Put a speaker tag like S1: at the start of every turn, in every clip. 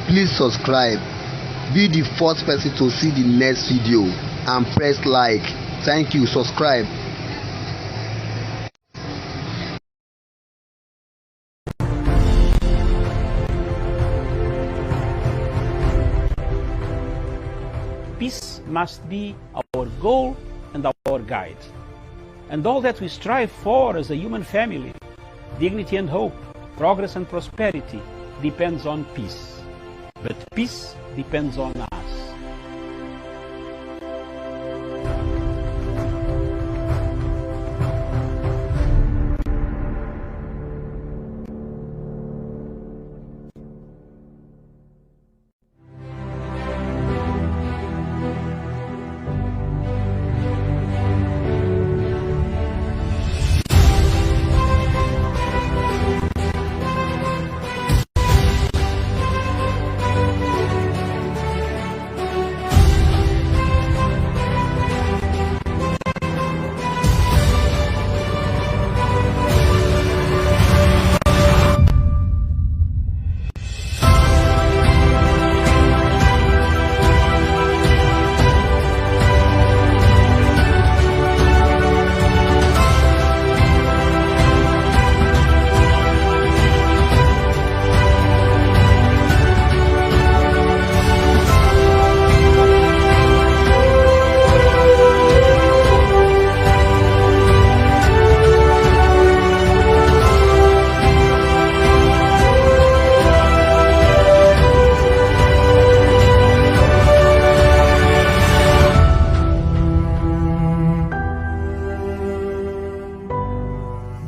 S1: Please subscribe. Be the first person to see the next video and press like. Thank you. Subscribe.
S2: Peace must be our goal and our guide. And all that we strive for as a human family, dignity and hope, progress and prosperity, depends on peace. But peace depends on us.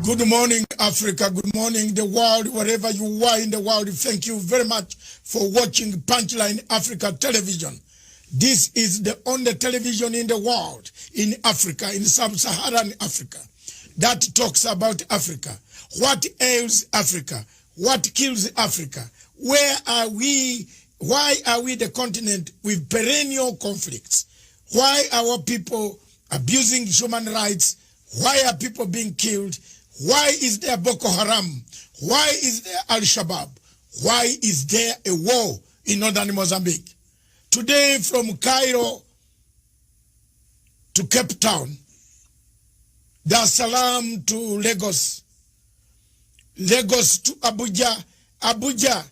S3: Good morning, Africa. Good morning, the world, wherever you are in the world. Thank you very much for watching Punchline Africa television. This is the only television in the world, in Africa, in sub-Saharan Africa, that talks about Africa. What ails Africa? What kills Africa? Where are we? Why are we the continent with perennial conflicts? Why are our people abusing human rights? Why are people being killed? Why is there Boko Haram? Why is there Al-Shabaab? Why is there a war in northern Mozambique? Today from Cairo to Cape Town, Dar es Salaam to Lagos, Lagos to Abuja, Abuja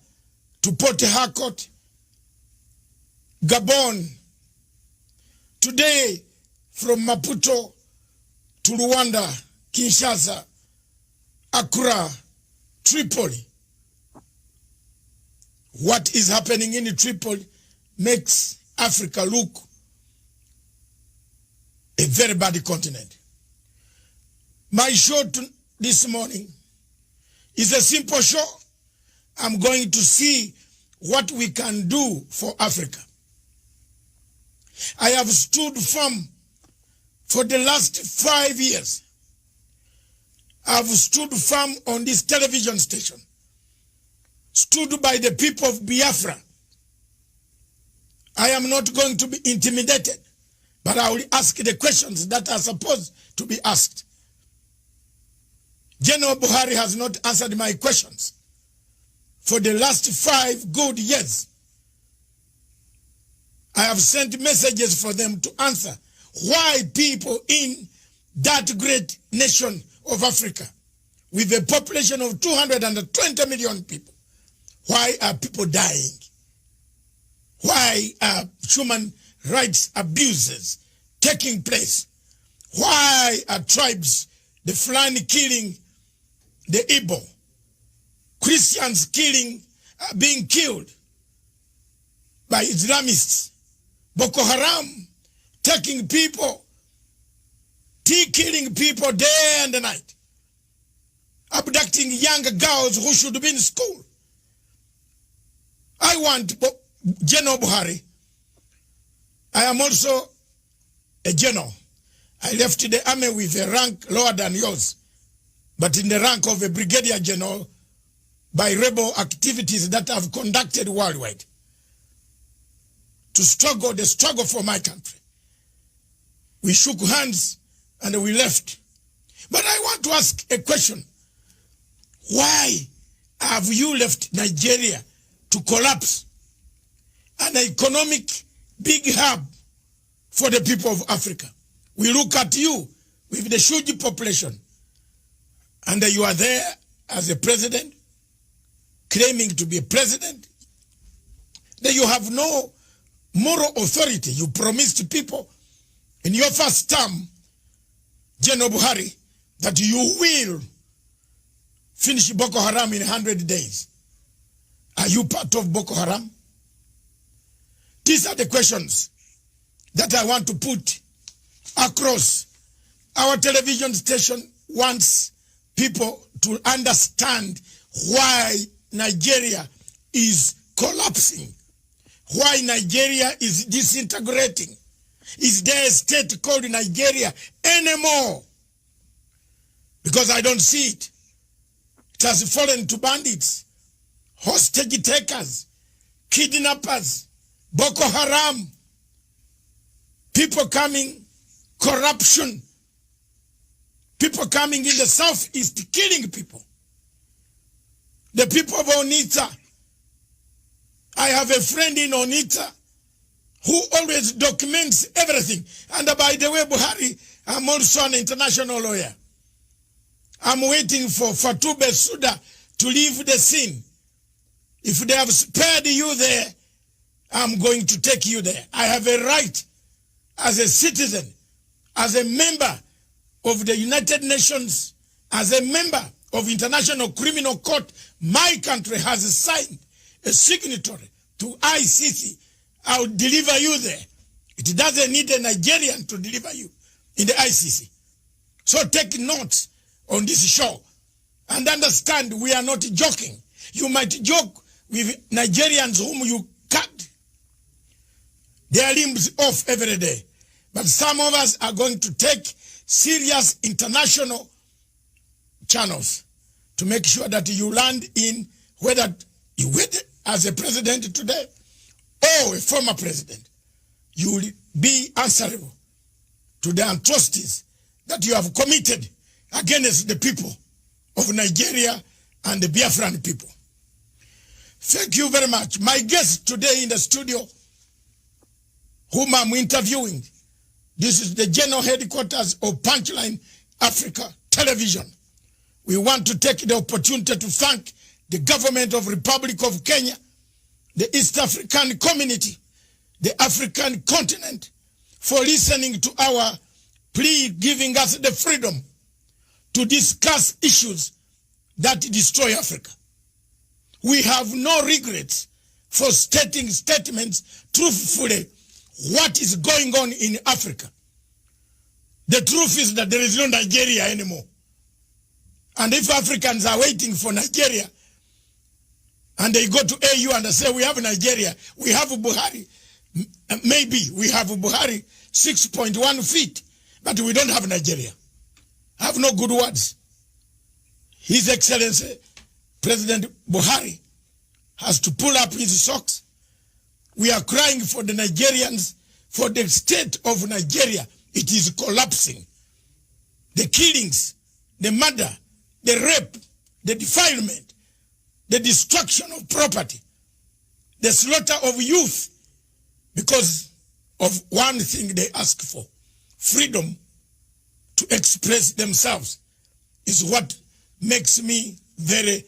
S3: to Port Harcourt, Gabon. Today from Maputo to Rwanda, Kinshasa, Accra, Tripoli. What is happening in Tripoli makes Africa look a very bad continent. My show this morning is a simple show. I'm going to see what we can do for Africa. I have stood firm for the last 5 years. I've stood firm on this television station, stood by the people of Biafra. I am not going to be intimidated, but I will ask the questions that are supposed to be asked. General Buhari has not answered my questions for the last 5 good years. I have sent messages for them to answer why people in that great nation of Africa, with a population of 220 million people, why are people dying? Why are human rights abuses taking place? Why are tribes, the Fulani killing the Igbo, Christians being killed by Islamists, Boko Haram taking people, killing people day and night, abducting young girls who should be in school. I want General Buhari. I am also a general. I left the army with a rank lower than yours, but in the rank of a brigadier general by rebel activities that I've conducted worldwide to struggle, the struggle for my country. We shook hands and we left. But I want to ask a question. Why have you left Nigeria to collapse an economic big hub for the people of Africa. We look at you with the huge population, and you are there as a president, claiming to be a president. Then you have no moral authority. You promised people in your first term, General Buhari, that you will finish Boko Haram in 100 days. Are you part of Boko Haram? These are the questions that I want to put across. Our television station wants people to understand why Nigeria is collapsing, why Nigeria is disintegrating. Is there a state called Nigeria anymore? Because I don't see it. It has fallen to bandits, hostage takers, kidnappers, Boko Haram, people coming, corruption, people coming in the southeast killing people. The people of Onitsha. I have a friend in Onitsha who always documents everything. And by the way, Buhari, I'm also an international lawyer. I'm waiting for Fatou Bensouda to leave the scene. If they have spared you there, I'm going to take you there. I have a right as a citizen, as a member of the United Nations, as a member of International Criminal Court. My country has signed a signatory to ICC. I'll deliver you there. It doesn't need a Nigerian to deliver you in the ICC. So take notes on this show and understand we are not joking. You might joke with Nigerians whom you cut their limbs off every day. But some of us are going to take serious international channels to make sure that you land in whether you wait as a president today or a former president. You will be answerable to the atrocities that you have committed against the people of Nigeria and the Biafran people. Thank you very much. My guest today in the studio, whom I'm interviewing, this is the general headquarters of Punchline Africa Television. We want to take the opportunity to thank the government of Republic of Kenya, the East African community, the African continent, for listening to our plea, giving us the freedom to discuss issues that destroy Africa. We have no regrets for stating statements truthfully what is going on in Africa. The truth is that there is no Nigeria anymore. And if Africans are waiting for Nigeria, and they go to AU and they say, we have Nigeria, we have Buhari, maybe we have Buhari 6.1 feet, but we don't have Nigeria. I have no good words. His Excellency, President Buhari, has to pull up his socks. We are crying for the Nigerians, for the state of Nigeria. It is collapsing. The killings, the murder, the rape, the defilement, the destruction of property, the slaughter of youth, because of one thing they ask for, freedom to express themselves, is what makes me very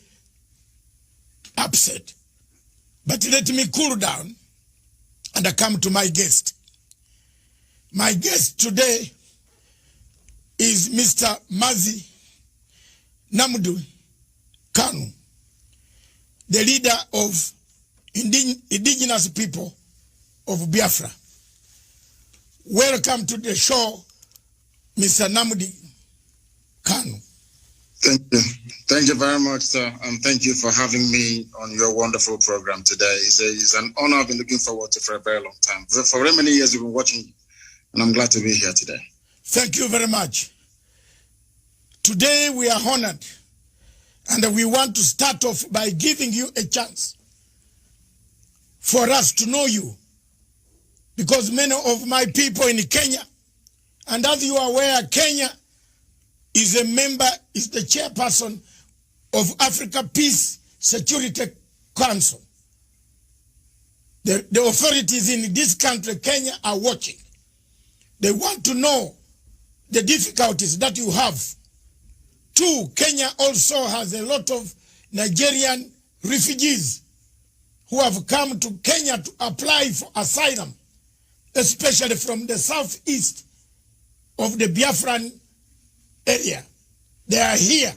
S3: upset. But let me cool down and I come to my guest. My guest today is Mr. Nnamdi Kanu, the leader of indigenous people of Biafra. Welcome to the show, Mr. Nnamdi Kanu.
S4: Thank you. Thank you very much, sir. And thank you for having me on your wonderful program today. It's an honor I've been looking forward to for a very long time. For very many years, we've been watching you, and I'm glad to be here today.
S3: Thank you very much. Today, we are honored, and we want to start off by giving you a chance for us to know you, because many of my people in Kenya, and as you are aware, Kenya is the chairperson of Africa Peace Security Council. The authorities in this country, Kenya, are watching. They want to know the difficulties that you have. Two, Kenya also has a lot of Nigerian refugees who have come to Kenya to apply for asylum, especially from the southeast of the Biafran area. They are here,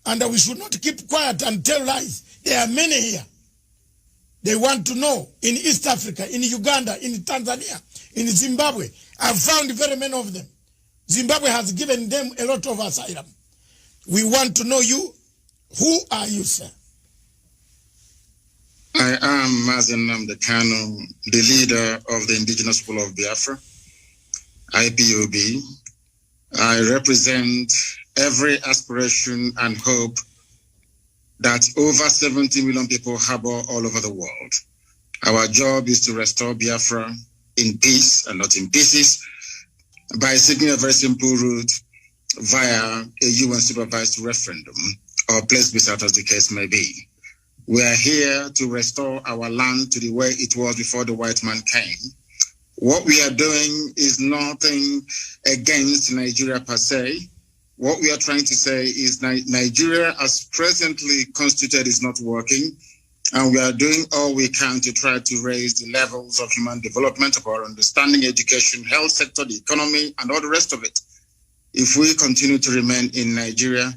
S3: and we should not keep quiet and tell lies. There are many here. They want to know in East Africa, in Uganda, in Tanzania, in Zimbabwe. I've found very many of them. Zimbabwe has given them a lot of asylum. We want to know you. Who are you, sir?
S4: I am Nnamdi Kanu, the leader of the indigenous people of Biafra, IPOB. I represent every aspiration and hope that over 70 million people harbor all over the world. Our job is to restore Biafra in peace and not in pieces by seeking a very simple route via a UN supervised referendum or place beside as the case may be. We are here to restore our land to the way it was before the white man came. What we are doing is nothing against Nigeria per se. What we are trying to say is Nigeria as presently constituted is not working, and we are doing all we can to try to raise the levels of human development, of our understanding, education, health sector, the economy, and all the rest of it. If we continue to remain in Nigeria,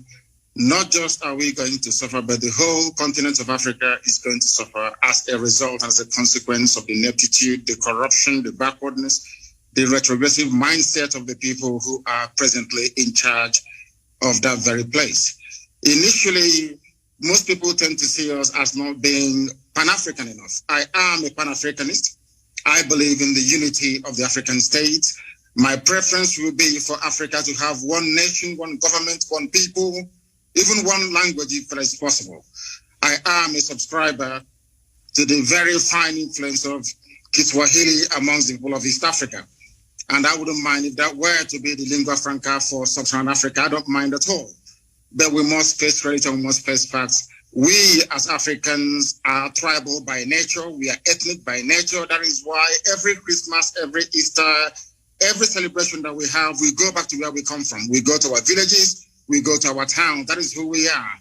S4: not just are we going to suffer, but the whole continent of Africa is going to suffer as a result, as a consequence of the ineptitude, the corruption, the backwardness, the retrogressive mindset of the people who are presently in charge of that very place. Initially, most people tend to see us as not being Pan-African enough. I am a Pan-Africanist. I believe in the unity of the African states. My preference will be for Africa to have one nation, one government, one people, even one language if that is possible. I am a subscriber to the very fine influence of Kiswahili amongst the people of East Africa. And I wouldn't mind if that were to be the lingua franca for sub-Saharan Africa. I don't mind at all. But we must face reality and we must face facts. We as Africans are tribal by nature. We are ethnic by nature. That is why every Christmas, every Easter, every celebration that we have, we go back to where we come from. We go to our villages, we go to our town. That is who we are.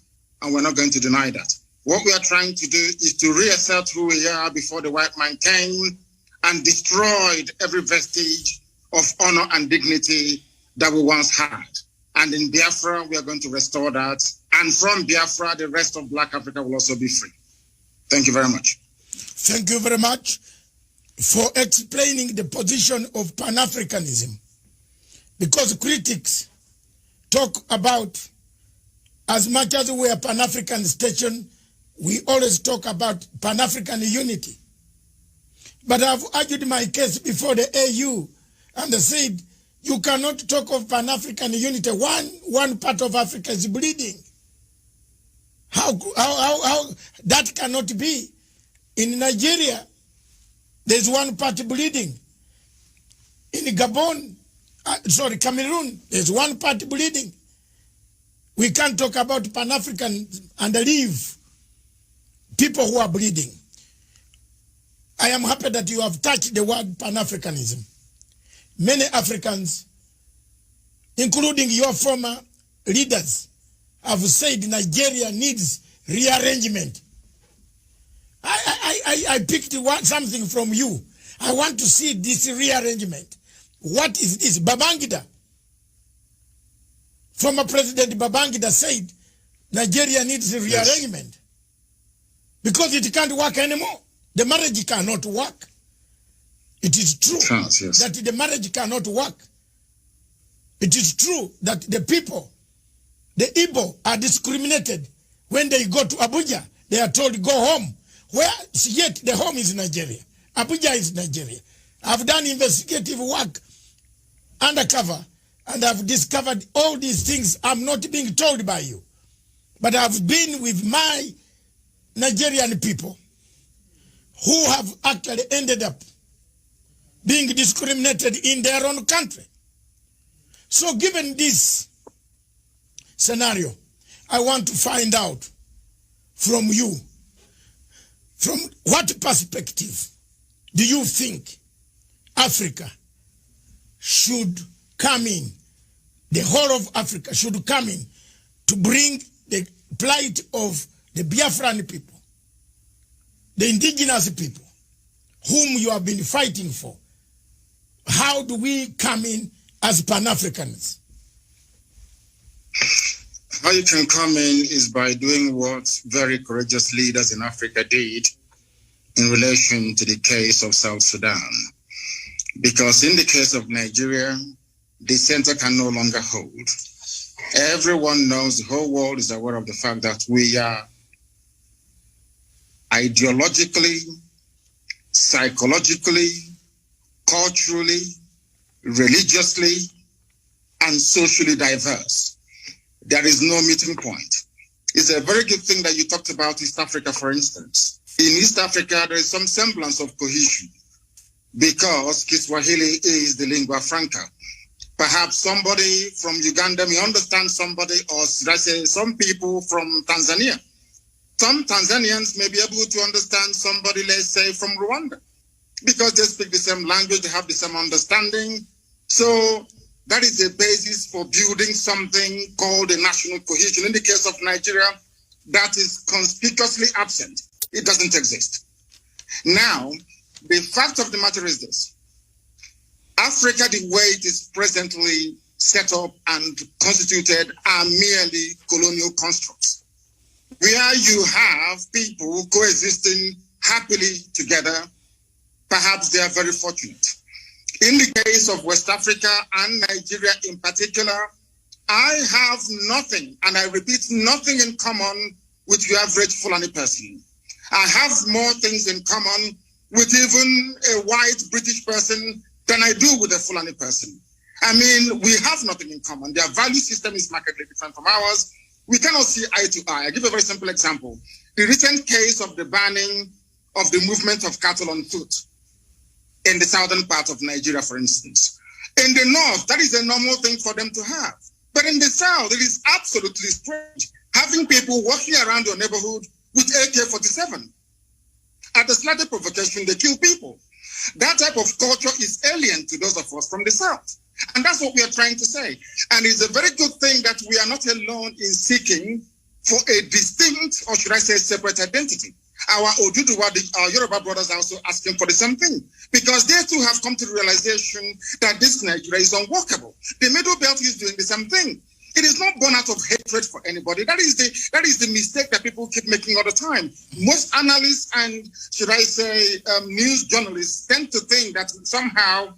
S4: And we're not going to deny that. What we are trying to do is to reassert who we are before the white man came and destroyed every vestige of honor and dignity that we once had. And in Biafra, we are going to restore that. And from Biafra, the rest of Black Africa will also be free. Thank you very much.
S3: Thank you very much for explaining the position of Pan-Africanism. Because critics talk about, as much as we are Pan-African station, we always talk about Pan-African unity. But I've argued my case before the AU, and they said, you cannot talk of Pan-African unity. One part of Africa is bleeding. How that cannot be. In Nigeria, there's one part bleeding. In Gabon, Cameroon, there's one part bleeding. We can't talk about Pan-African and leave people who are bleeding. I am happy that you have touched the word Pan-Africanism. Many Africans, including your former leaders, have said Nigeria needs rearrangement. I picked something from you. I want to see this rearrangement. What is this? Babangida. Former President Babangida said Nigeria needs rearrangement. Yes. Because it can't work anymore. The marriage cannot work. It is true that the marriage cannot work. It is true that the people, the Igbo, are discriminated. When they go to Abuja, they are told go home. Where yet the home is Nigeria. Abuja is Nigeria. I've done investigative work undercover, and I've discovered all these things. I'm not being told by you. But I've been with my Nigerian people who have actually ended up being discriminated in their own country. So given this scenario, I want to find out from you, From what perspective do you think Africa should come in, the whole of Africa should come in to bring the plight of the Biafran people, the indigenous people, whom you have been fighting for? How do we come in as Pan-Africans?
S4: How you can come in is by doing what very courageous leaders in Africa did in relation to the case of South Sudan. Because in the case of Nigeria, the center can no longer hold. Everyone knows, the whole world is aware of the fact that we are ideologically, psychologically, culturally, religiously, and socially diverse. There is no meeting point. It's a very good thing that you talked about East Africa, for instance. In East Africa, there is some semblance of cohesion because Kiswahili is the lingua franca. Perhaps somebody from Uganda may understand somebody, or should I say some people from Tanzania. Some Tanzanians may be able to understand somebody, let's say, from Rwanda, because they speak the same language, they have the same understanding. So that is the basis for building something called a national cohesion. In the case of Nigeria, that is conspicuously absent. It doesn't exist. Now, the fact of the matter is this. Africa, the way it is presently set up and constituted, are merely colonial constructs, where you have people coexisting happily together. Perhaps they are very fortunate. In the case of West Africa and Nigeria in particular, I have nothing, and I repeat, nothing in common with your average Fulani person. I have more things in common with even a white British person than I do with a Fulani person. I mean, we have nothing in common. Their value system is markedly different from ours. We cannot see eye to eye. I give a very simple example. The recent case of the banning of the movement of cattle on foot in the southern part of Nigeria, for instance. In the north, that is a normal thing for them to have. But in the south, it is absolutely strange having people walking around your neighborhood with AK-47. At the slightest provocation, they kill people. That type of culture is alien to those of us from the south. And that's what we are trying to say. And it's a very good thing that we are not alone in seeking for a distinct, or should I say, separate identity. Our Oduduwa, our Yoruba brothers are also asking for the same thing, because they too have come to the realization that this Nigeria is unworkable. The Middle Belt is doing the same thing. It is not born out of hatred for anybody. That is the mistake that people keep making all the time. Most analysts and, should I say, news journalists tend to think that somehow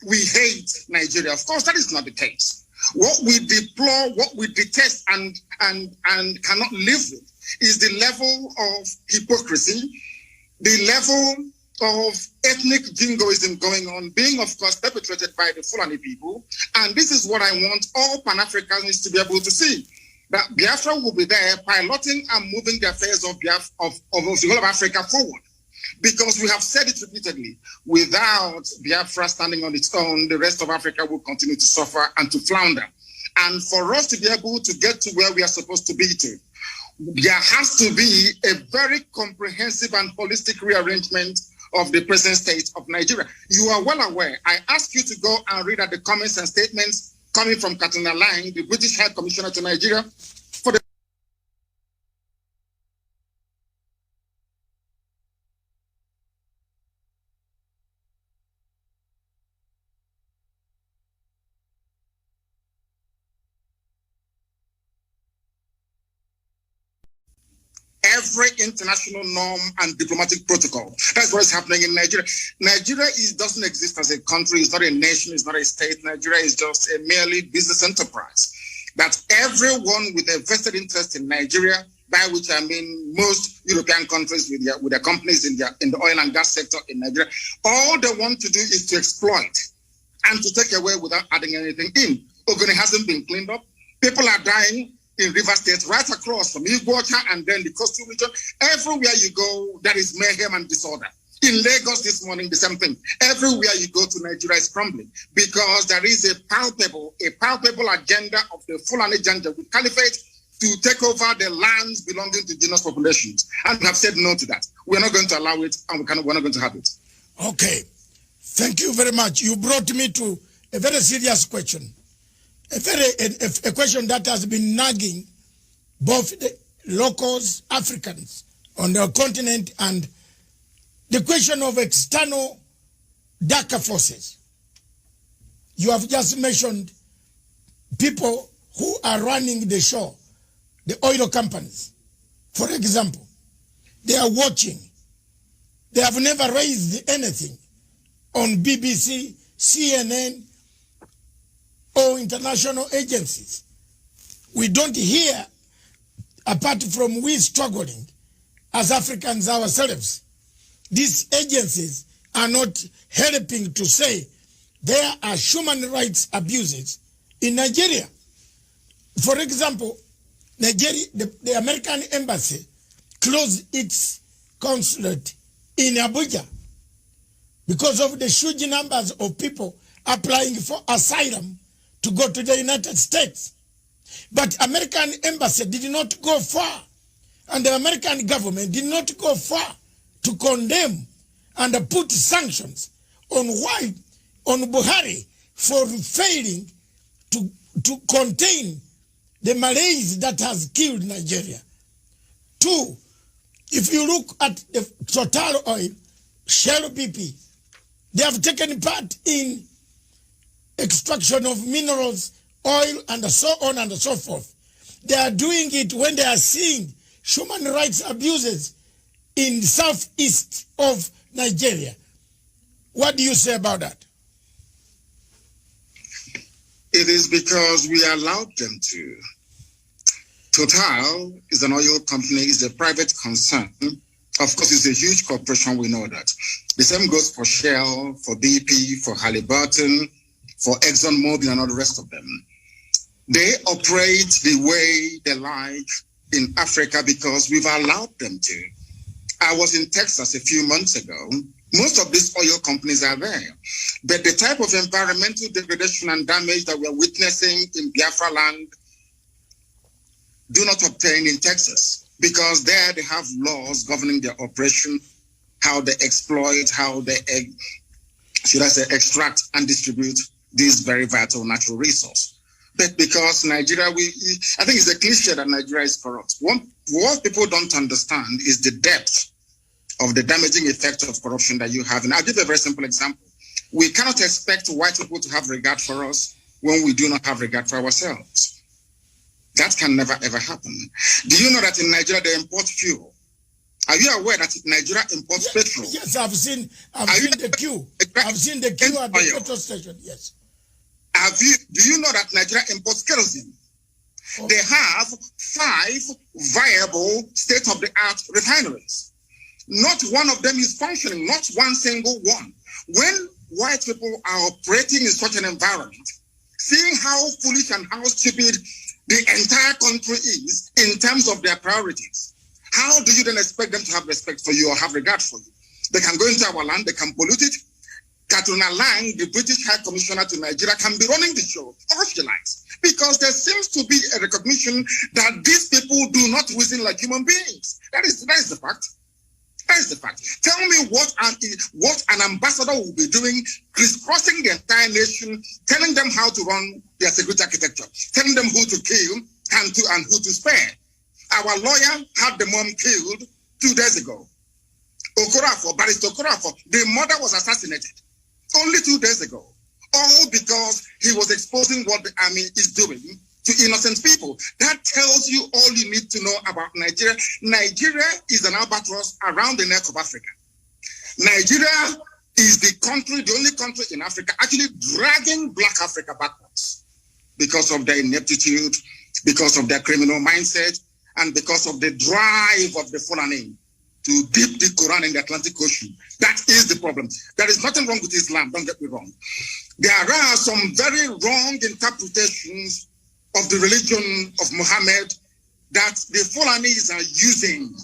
S4: we hate Nigeria. Of course, that is not the case. What we deplore, what we detest and cannot live with is the level of hypocrisy, the level of ethnic jingoism going on, being, of course, perpetrated by the Fulani people. And this is what I want all Pan-Africans to be able to see, that Biafra will be there piloting and moving the affairs of the whole of Africa forward. Because we have said it repeatedly, without Biafra standing on its own, the rest of Africa will continue to suffer and to flounder. And for us to be able to get to where we are supposed to be to, there has to be a very comprehensive and holistic rearrangement of the present state of Nigeria. You are well aware. I ask you to go and read at the comments and statements coming from Katrina Lang, the British High Commissioner to Nigeria, for the every international norm and diplomatic protocol. That's what is happening in Nigeria. Nigeria doesn't exist as a country. It's not a nation. It's not a state. Nigeria is just a merely business enterprise. That everyone with a vested interest in Nigeria, by which I mean most European countries with their companies in the oil and gas sector in Nigeria, all they want to do is to exploit and to take away without adding anything in. Ogoni hasn't been cleaned up. People are dying in River State, right across from Iguacha and then the coastal region. Everywhere you go, there is mayhem and disorder. In Lagos this morning, the same thing. Everywhere you go to, Nigeria is crumbling because there is a palpable agenda of the Fulani Janjaweed Caliphate to take over the lands belonging to indigenous populations. And we have said no to that. We're not going to allow it, and we're not going to have it.
S3: Okay. Thank you very much. You brought me to a very serious question. A question that has been nagging both the locals, Africans on the continent, and the question of external darker forces. You have just mentioned people who are running the show, the oil companies, for example. They are watching. They have never raised anything on BBC, CNN, or international agencies. We don't hear, apart from we struggling as Africans ourselves. These agencies are not helping to say there are human rights abuses in Nigeria. For example, Nigeria, the American embassy closed its consulate in Abuja because of the huge numbers of people applying for asylum to go to the United States. But American embassy did not go far, and the American government did not go far to condemn and put sanctions on Buhari for failing to contain the malaise that has killed Nigeria. Two, if you look at the Total Oil, Shell BP, they have taken part in extraction of minerals, oil, and so on and so forth. They are doing it when they are seeing human rights abuses in the southeast of Nigeria. What do you say about that?
S4: It is because we allowed them to. Total is an oil company, is a private concern. Of course, it's a huge corporation, we know that. The same goes for Shell, for BP, for Halliburton, for ExxonMobil, and all the rest of them. They operate the way they like in Africa because we've allowed them to. I was in Texas a few months ago. Most of these oil companies are there. But the type of environmental degradation and damage that we're witnessing in Biafra land do not obtain in Texas, because there they have laws governing their operation, how they exploit, how they, extract and distribute this very vital natural resource. But because Nigeria, I think it's a cliche that Nigeria is corrupt. What people don't understand is the depth of the damaging effect of corruption that you have. And I'll give a very simple example. We cannot expect white people to have regard for us when we do not have regard for ourselves. That can never, ever happen. Do you know that in Nigeria they import fuel? Are you aware that Nigeria imports petrol?
S3: Yes, I've seen the queue. I've seen the queue at the petrol station, yes.
S4: Do you know that Nigeria imports kerosene? Oh. They have 5 viable state-of-the-art refineries. Not one of them is functioning, not one single one. When white people are operating in such an environment, seeing how foolish and how stupid the entire country is in terms of their priorities, how do you then expect them to have respect for you or have regard for you? They can go into our land, they can pollute it. Katrina Lang, the British High Commissioner to Nigeria, can be running the show, or she likes, because there seems to be a recognition that these people do not reason like human beings. That is the fact. That is the fact. Tell me what an ambassador will be doing, crisscrossing the entire nation, telling them how to run their security architecture, telling them who to kill and who to spare. Our lawyer had the mom killed 2 days ago. Barrister Okorafor, the mother was assassinated only 2 days ago. All because he was exposing what the army is doing to innocent people. That tells you all you need to know about Nigeria. Nigeria is an albatross around the neck of Africa. Nigeria is the only country in Africa actually dragging Black Africa backwards because of their ineptitude, because of their criminal mindset, and because of the drive of the Fulani to dip the Quran in the Atlantic Ocean. That is the problem. There is nothing wrong with Islam, don't get me wrong. There are some very wrong interpretations of the religion of Muhammad that the Fulanis are using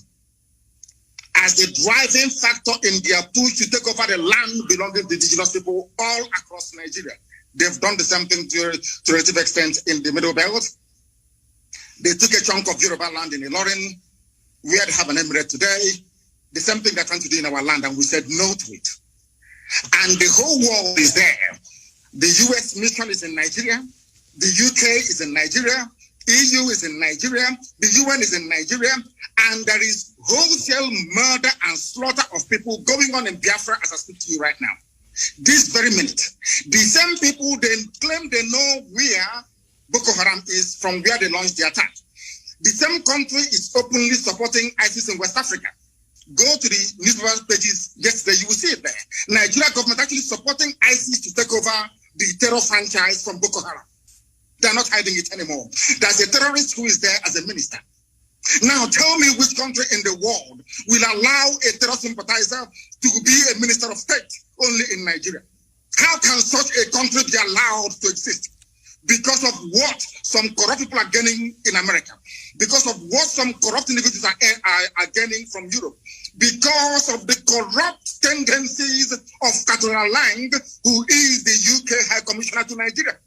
S4: as the driving factor in their push to take over the land belonging to indigenous people all across Nigeria. They've done the same thing to a relative extent in the Middle Belt. They took a chunk of Yoruba land in Ilorin, where they have an emirate today. The same thing they're trying to do in our land, and we said no to it. And the whole world is there. The US mission is in Nigeria. The UK is in Nigeria. EU is in Nigeria. The UN is in Nigeria. And there is wholesale murder and slaughter of people going on in Biafra as I speak to you right now. This very minute. The same people, they claim they know where Boko Haram is from where they launched the attack. The same country is openly supporting ISIS in West Africa. Go to the newspaper pages yesterday, you will see it there. Nigeria government actually supporting ISIS to take over the terror franchise from Boko Haram. They're not hiding it anymore. There's a terrorist who is there as a minister. Now tell me which country in the world will allow a terror sympathizer to be a minister of state only in Nigeria? How can such a country be allowed to exist? Because of what some corrupt people are gaining in America, because of what some corrupt individuals are gaining from Europe, because of the corrupt tendencies of Catherine Lang, who is the UK High Commissioner to Nigeria.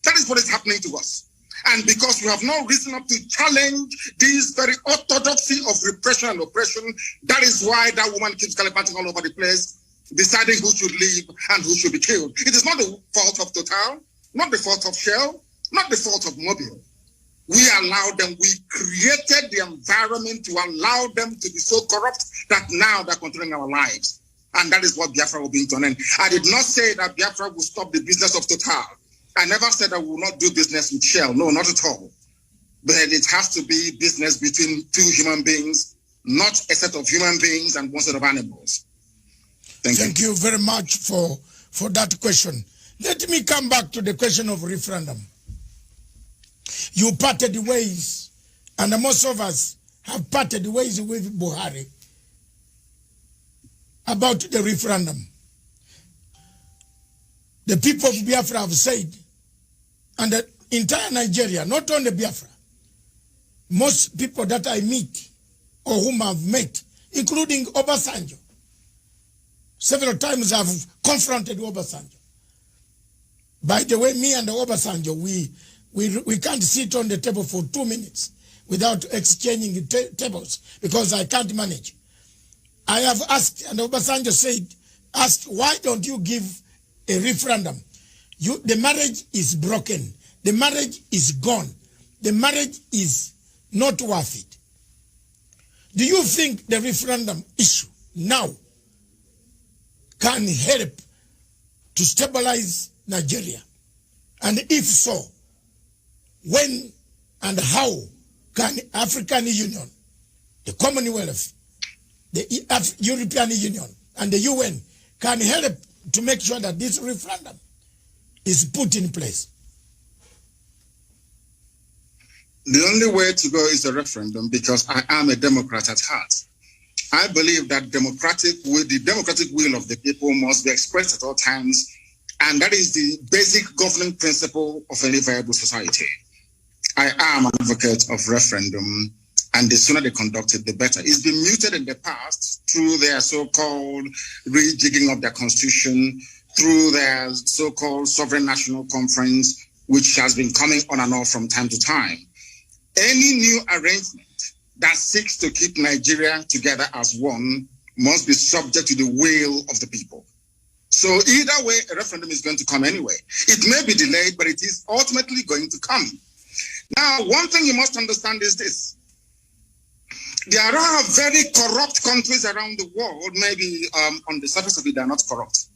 S4: That is what is happening to us. And because we have not risen up to challenge this very orthodoxy of repression and oppression, that is why that woman keeps gallivanting all over the place, deciding who should live and who should be killed. It is not the fault of Total, not the fault of Shell, not the fault of Mobile. We allowed them, we created the environment to allow them to be so corrupt that now they're controlling our lives. And that is what Biafra will bring to an end. I did not say that Biafra will stop the business of Total. I never said that we will not do business with Shell. No, not at all. But it has to be business between two human beings, not a set of human beings and one set of animals. Thank you very much for that question. Let me come back to the question of referendum. You parted ways, and most of us have parted ways with Buhari about the referendum. The people of Biafra have said, and the entire Nigeria, not only Biafra, most people that I meet or whom I've met, including Obasanjo, several times I've confronted Obasanjo. By the way, me and Obasanjo, we can't sit on the table for 2 minutes without exchanging tables because I can't manage. I have asked, and Obasanjo asked, why don't you give a referendum? The marriage is broken. The marriage is gone. The marriage is not worth it. Do you think the referendum issue now can help to stabilize Nigeria? And if so, when and how can African Union, the Commonwealth, the European Union, and the UN can help to make sure that this referendum is put in place? The only way to go is a referendum, because I am a Democrat at heart. I believe that the democratic will of the people must be expressed at all times, and that is the basic governing principle of any viable society. I am an advocate of referendum, and the sooner they conduct it, the better. It's been muted in the past through their so-called rejigging of their constitution, through their so-called sovereign national conference, which has been coming on and off from time to time. Any new arrangement that seeks to keep Nigeria together as one must be subject to the will of the people. So either way, a referendum is going to come anyway. It may be delayed, but it is ultimately going to come. Now, one thing you must understand is this. There are very corrupt countries around the world. Maybe on the surface of it, they're not corrupt.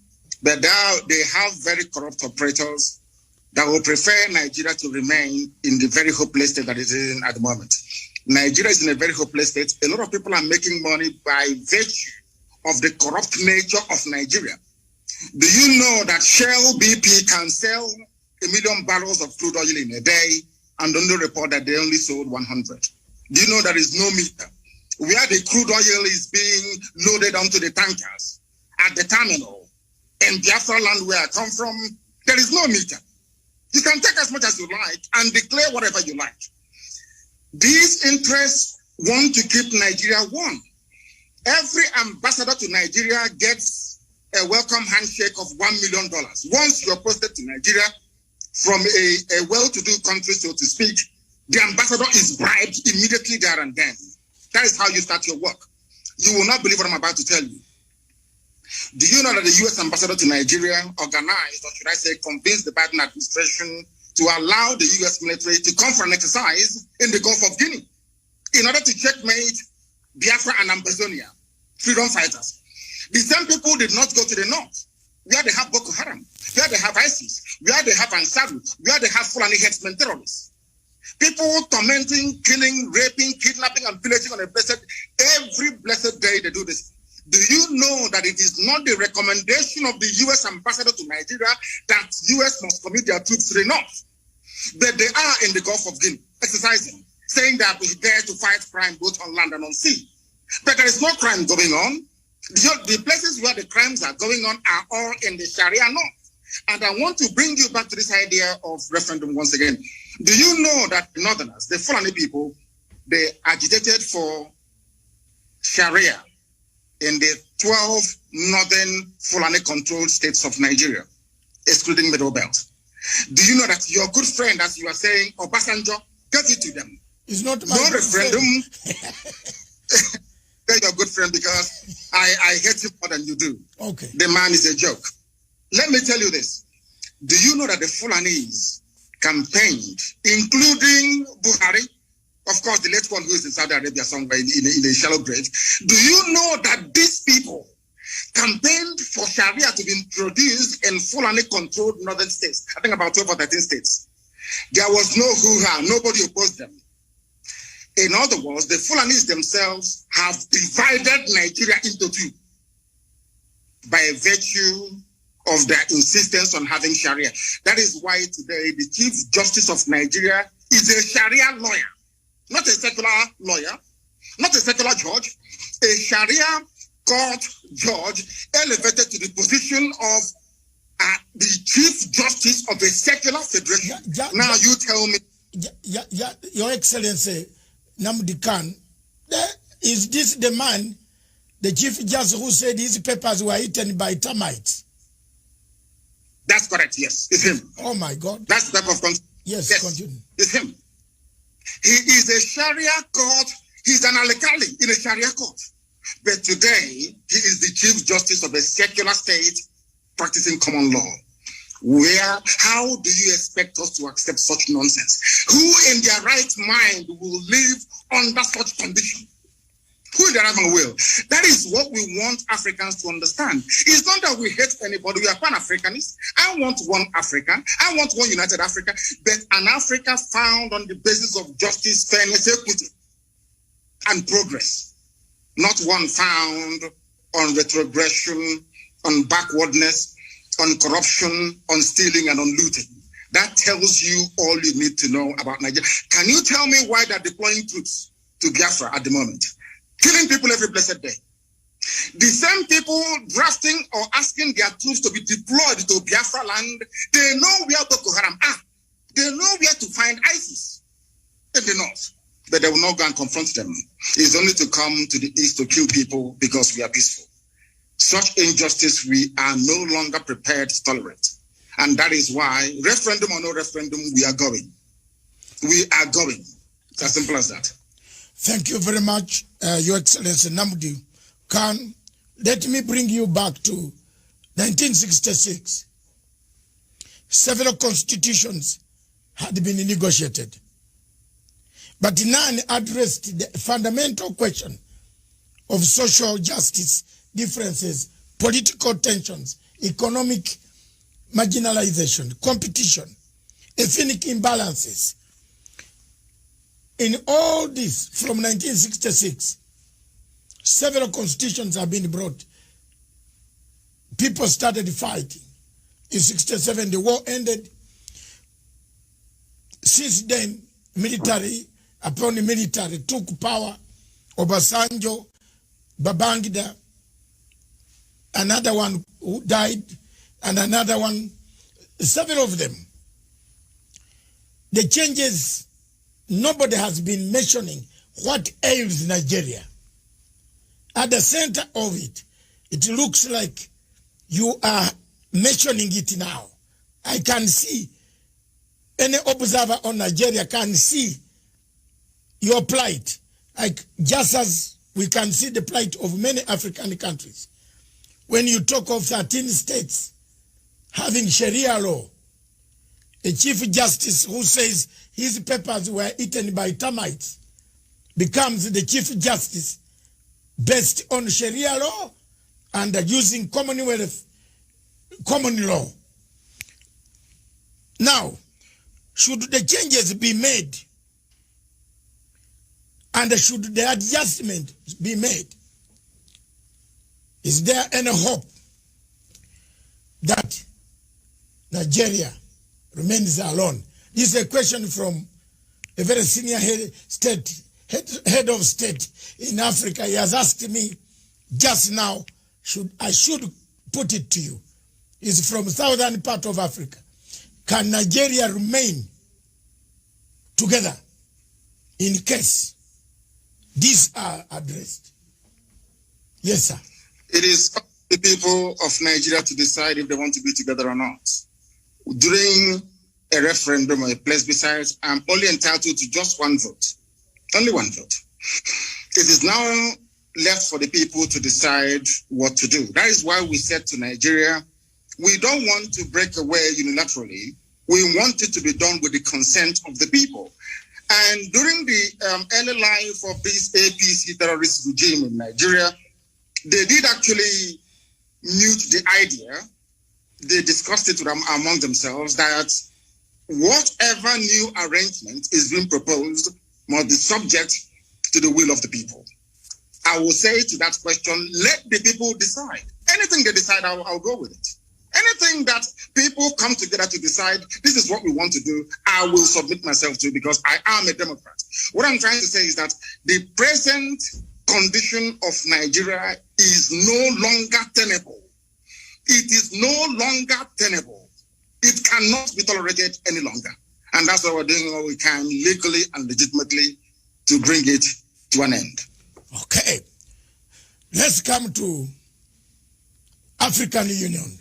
S4: But they have very corrupt operators that will prefer Nigeria to remain in the very hopeless state that it is in at the moment. Nigeria is in a very hopeless state. A lot of people are making money by virtue of the corrupt nature of Nigeria. Do you know that Shell BP can sell 1 million barrels of crude oil in a day and only report that they only sold 100? Do you know there is no meter? Where the crude oil is being loaded onto the tankers at the terminal in Biafra land where I come from, there is no meter. You can take as much as you like and declare whatever you like. These interests want to keep Nigeria one. Every ambassador to Nigeria gets a welcome handshake of $1 million. Once you're posted to Nigeria from a well-to-do country, so to speak, the ambassador is bribed immediately there and then. That is how you start your work. You will not believe what I'm about to tell you. Do you know that the U.S. ambassador to Nigeria organized, or should I say, convinced the Biden administration to allow the U.S. military to come for an exercise in the Gulf of Guinea in order to checkmate Biafra and Ambazonia, freedom fighters? The same people did not go to the north, where they have Boko Haram, where they have ISIS, where they have Ansaru, where they have Fulani headsmen terrorists. People tormenting, killing, raping, kidnapping, and pillaging on a blessed, every blessed day they do this. Do you know that it is not the recommendation of the U.S. ambassador to Nigeria that U.S. must commit their troops to the north? But they are in the Gulf of Guinea, exercising, saying that we're there to fight crime both on land and on sea. But there is no crime going on. The places where the crimes are going on are all in the Sharia north. And I want to bring you back to this idea of referendum once again. Do you know that the Northerners, the Fulani people, they agitated for Sharia in the 12 northern Fulani-controlled states of Nigeria, excluding Middle Belt? Do you know that your good friend, as you are saying, Obasanjo, gave it to them?
S3: It's not my
S4: no referendum. They're your good friend because I hate him more than you do.
S3: Okay.
S4: The man is a joke. Let me tell you this. Do you know that the Fulanis campaigned, including Buhari, of course, the late one who is in Saudi Arabia somewhere in a shallow grave? Do you know that these people campaigned for Sharia to be introduced in Fulani-controlled northern states? I think about 12 or 13 states. There was no hoo-ha. Nobody opposed them. In other words, the Fulanis themselves have divided Nigeria into two by virtue of their insistence on having Sharia. That is why today the Chief Justice of Nigeria is a Sharia lawyer, not a secular lawyer, not a secular judge, a Sharia court judge elevated to the position of the Chief Justice of a secular federation. Now you tell me.
S3: Your Excellency, Nnamdi Kanu, is this the man, the Chief Justice, who said his papers were eaten by termites?
S4: That's correct, yes. It's him.
S3: Oh my God.
S4: That's the type of
S3: yes, continue.
S4: It's him. He is a Sharia court. He's an Alikali in a Sharia court. But today, he is the Chief Justice of a secular state practicing common law. How do you expect us to accept such nonsense? Who in their right mind will live under such condition? Who in their right mind will? That is what we want Africans to understand. It's not that we hate anybody. We are Pan-Africanists. I want one Africa. I want one united Africa. But an Africa found on the basis of justice, fairness, equity, and progress. Not one found on retrogression, on backwardness, on corruption, on stealing, and on looting. That tells you all you need to know about Nigeria. Can you tell me why they're deploying troops to Biafra at the moment? Killing people every blessed day. The same people drafting or asking their troops to be deployed to Biafra land, they know where Boko Haram are. They know where to find ISIS in the north. But they will not go and confront them. It's only to come to the east to kill people because we are peaceful. Such injustice we are no longer prepared to tolerate. And that is why, referendum or no referendum, we are going. We are going. It's as simple as that.
S3: Thank you very much, Your Excellency Nnamdi Kanu. Let me bring you back to 1966. Several constitutions had been negotiated. But none addressed the fundamental question of social justice differences, political tensions, economic marginalization, competition, ethnic imbalances. In all this, from 1966, several constitutions have been brought. People started fighting. In 67, the war ended. Since then, upon the military took power. Obasanjo, Babangida, another one who died, and another one, several of them. The changes, nobody has been mentioning what ails Nigeria. At the center of it, it looks like you are mentioning it now. I can see, any observer on Nigeria can see your plight, like just as we can see the plight of many African countries. When you talk of 13 states having Sharia law, a chief justice who says his papers were eaten by termites becomes the chief justice based on Sharia law and using Commonwealth common law. Now, should the changes be made and should the adjustment be made, is there any hope that Nigeria remains alone? This is a question from a very senior head of state in Africa. He has asked me just now, I should put it to you. It's from southern part of Africa. Can Nigeria remain together in case these are addressed? Yes, sir.
S4: It is up to the people of Nigeria to decide if they want to be together or not. During a referendum or a plebiscite, I'm only entitled to just one vote. Only one vote. It is now left for the people to decide what to do. That is why we said to Nigeria, we don't want to break away unilaterally. We want it to be done with the consent of the people. And during the early life of this APC terrorist regime in Nigeria, they did actually mute the idea. They discussed it among themselves that whatever new arrangement is being proposed must be subject to the will of the people. I will say to that question, let the people decide. Anything they decide, I'll go with it. Anything that people come together to decide, this is what we want to do, I will submit myself to because I am a Democrat. What I'm trying to say is that the present condition of Nigeria is no longer tenable. It is no longer tenable. It cannot be tolerated any longer. And that's why we're doing what we can legally and legitimately to bring it to an end.
S3: Okay. Let's come to African Union.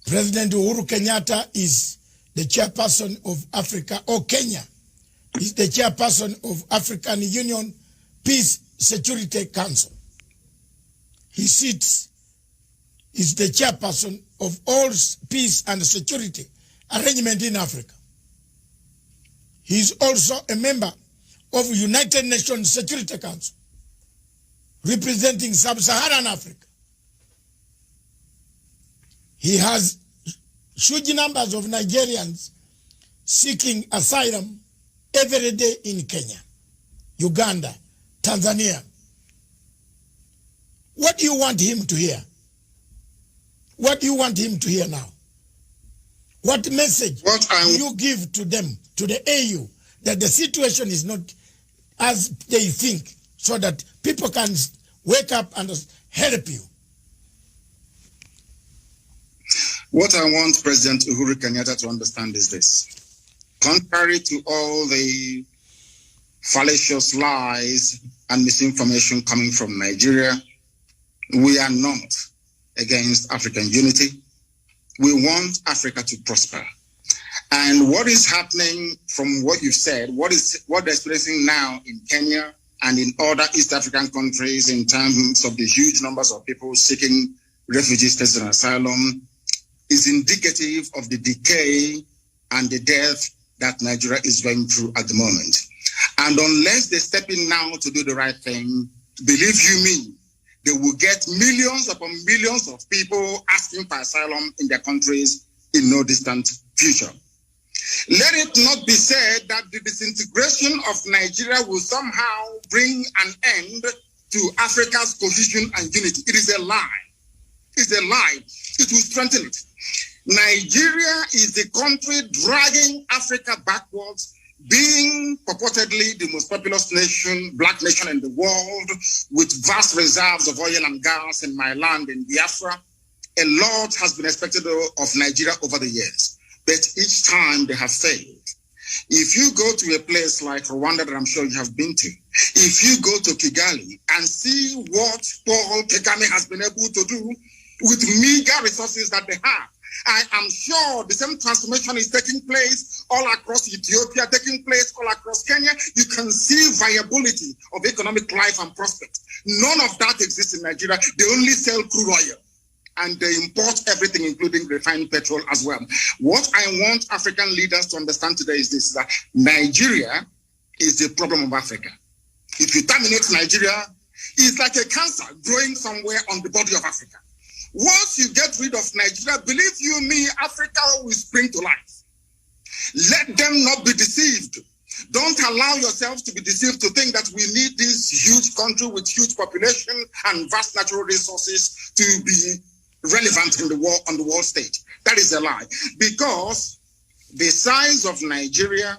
S3: President Uhuru Kenyatta is the chairperson of Africa, or Kenya is the chairperson of African Union Peace Security Council. He sits, is the chairperson of all peace and security arrangement in Africa. He is also a member of United Nations Security Council, representing Sub-Saharan Africa. He has huge numbers of Nigerians seeking asylum every day in Kenya, Uganda, Tanzania. What do you want him to hear? What do you want him to hear now? What message do you give to them, to the AU, that the situation is not as they think, so that people can wake up and help you?
S4: What I want President Uhuru Kenyatta to understand is this. Contrary to all the fallacious lies and misinformation coming from Nigeria, we are not against African unity. We want Africa to prosper. And what is happening from what you've said, what they're experiencing now in Kenya and in other East African countries in terms of the huge numbers of people seeking refugee status and asylum is indicative of the decay and the death that Nigeria is going through at the moment. And unless they step in now to do the right thing, believe you me, they will get millions upon millions of people asking for asylum in their countries in no distant future. Let it not be said that the disintegration of Nigeria will somehow bring an end to Africa's cohesion and unity. It is a lie. It's a lie. It will strengthen it. Nigeria is the country dragging Africa backwards, being purportedly the most populous nation, black nation in the world, with vast reserves of oil and gas in my land in Biafra. A lot has been expected of Nigeria over the years, but each time they have failed. If you go to a place like Rwanda that I'm sure you have been to, if you go to Kigali and see what Paul Kagame has been able to do with meager resources that they have, I am sure the same transformation is taking place all across Ethiopia, taking place all across Kenya. You can see viability of economic life and prospect. None of that exists in Nigeria. They only sell crude oil and they import everything, including refined petrol as well. What I want African leaders to understand today is this, that Nigeria is the problem of Africa. If you terminate Nigeria, it's like a cancer growing somewhere on the body of Africa. Once you get rid of Nigeria, believe you me, Africa will spring to life. Let them not be deceived. Don't allow yourselves to be deceived to think that we need this huge country with huge population and vast natural resources to be relevant in the world, on the world stage. That is a lie. Because the size of Nigeria,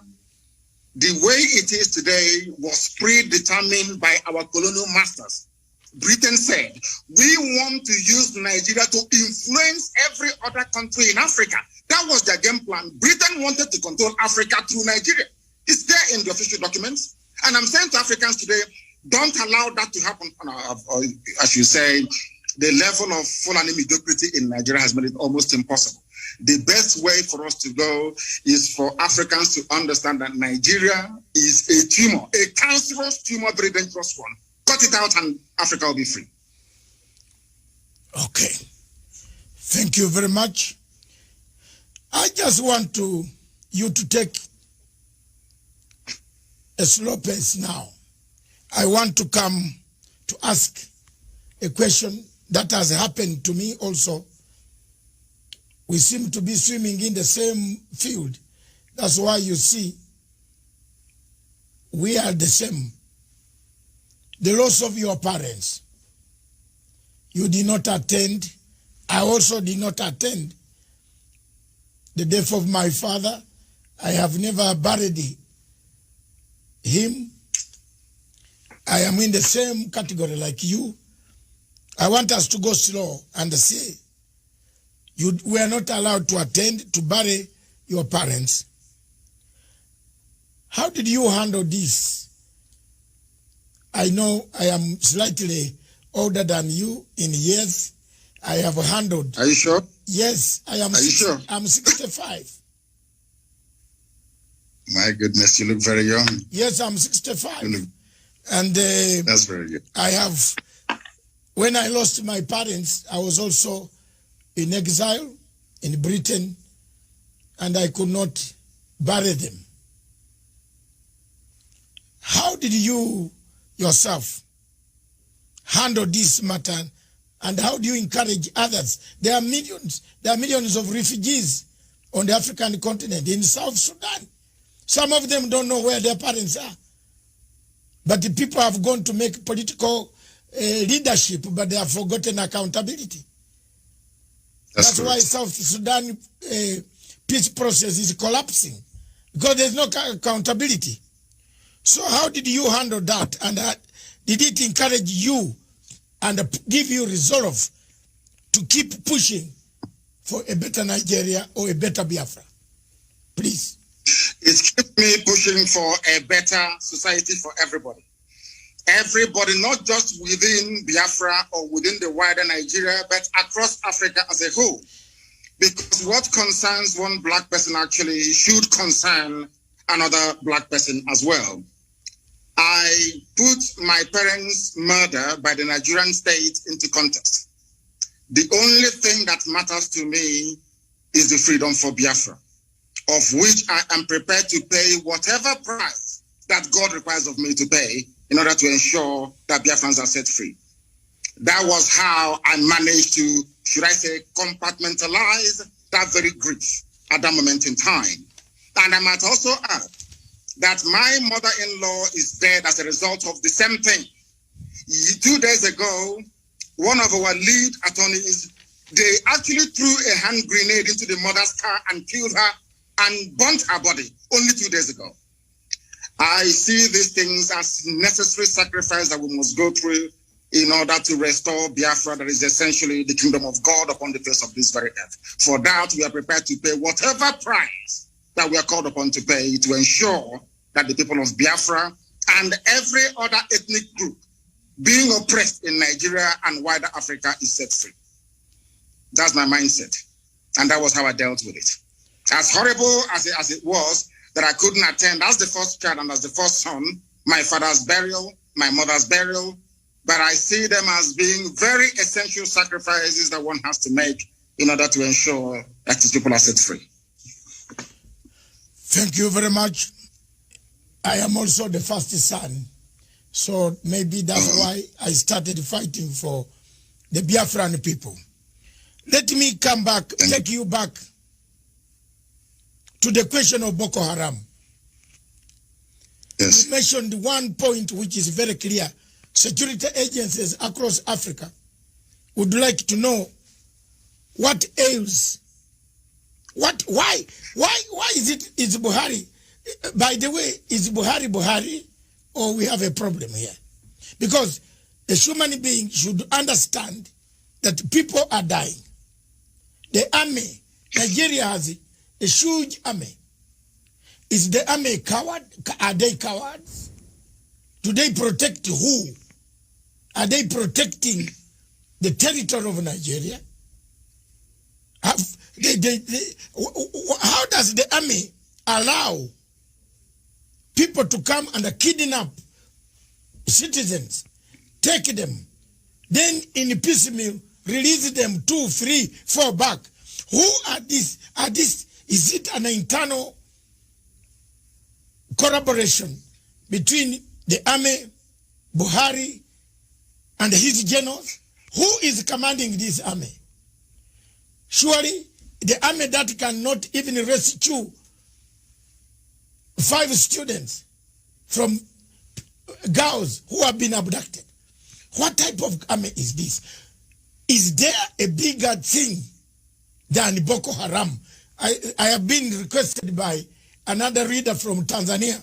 S4: the way it is today, was predetermined by our colonial masters. Britain said, we want to use Nigeria to influence every other country in Africa. That was their game plan. Britain wanted to control Africa through Nigeria. It's there in the official documents. And I'm saying to Africans today, don't allow that to happen. As you say, the level of Fulani mediocrity in Nigeria has made it almost impossible. The best way for us to go is for Africans to understand that Nigeria is a tumor, a cancerous tumor, very dangerous one. Cut it out and Africa will be free.
S3: Okay. Thank you very much. I just want you to take a slow pace now. I want to come to ask a question that has happened to me also. We seem to be swimming in the same field. That's why you see we are the same. The loss of your parents. You did not attend. I also did not attend the death of my father. I have never buried him. I am in the same category like you. I want us to go slow and say, you were not allowed to attend to bury your parents. How did you handle this? I know I am slightly older than you in years. I have handled.
S4: Are you sure?
S3: Yes, I am.
S4: Are you sure?
S3: I'm 65.
S4: My goodness, you look very young.
S3: Yes, I'm 65. And
S4: that's very good.
S3: I have, when I lost my parents, I was also in exile in Britain, and I could not bury them. How did you yourself handle this matter, and how do you encourage others? There are millions of refugees on the African continent, in South Sudan. Some of them don't know where their parents are. But the people have gone to make political leadership, but they have forgotten accountability. That's why South Sudan peace process is collapsing, because there's no accountability. So how did you handle that? And did it encourage you and give you resolve to keep pushing for a better Nigeria or a better Biafra? Please.
S4: It's kept me pushing for a better society for everybody. Everybody, not just within Biafra or within the wider Nigeria, but across Africa as a whole. Because what concerns one black person actually should concern another black person as well. I put my parents' murder by the Nigerian state into context. The only thing that matters to me is the freedom for Biafra, of which I am prepared to pay whatever price that God requires of me to pay in order to ensure that Biafrans are set free. That was how I managed to, should I say, compartmentalize that very grief at that moment in time. And I might also add that my mother-in-law is dead as a result of the same thing. 2 days ago, one of our lead attorneys, they actually threw a hand grenade into the mother's car and killed her and burnt her body only 2 days ago. I see these things as necessary sacrifice that we must go through in order to restore Biafra, that is essentially the kingdom of God upon the face of this very earth. For that, we are prepared to pay whatever price that we are called upon to pay to ensure that the people of Biafra and every other ethnic group being oppressed in Nigeria and wider Africa is set free. That's my mindset. And that was how I dealt with it. As horrible as it was that I couldn't attend as the first child and as the first son, my father's burial, my mother's burial, but I see them as being very essential sacrifices that one has to make in order to ensure that his people are set free.
S3: Thank you very much. I am also the first son, so maybe that's why I started fighting for the Biafran people. Let me come back, take you back to the question of Boko Haram.
S4: Yes.
S3: You mentioned one point which is very clear. Security agencies across Africa would like to know what ails. Why is it Buhari? By the way, is Buhari or we have a problem here? Because a human being should understand that people are dying. The army, Nigeria has a huge army. Is the army coward? Are they cowards? Do they protect who? Are they protecting the territory of Nigeria? How does the army allow people to come and kidnap citizens, take them, then in piecemeal release them 2, 3, 4 back? Who are these? Is it an internal collaboration between the army, Buhari, and his generals? Who is commanding this army? Surely the army that cannot even rescue 5 students from girls who have been abducted. What type of army is this? Is there a bigger thing than Boko Haram? I have been requested by another reader from Tanzania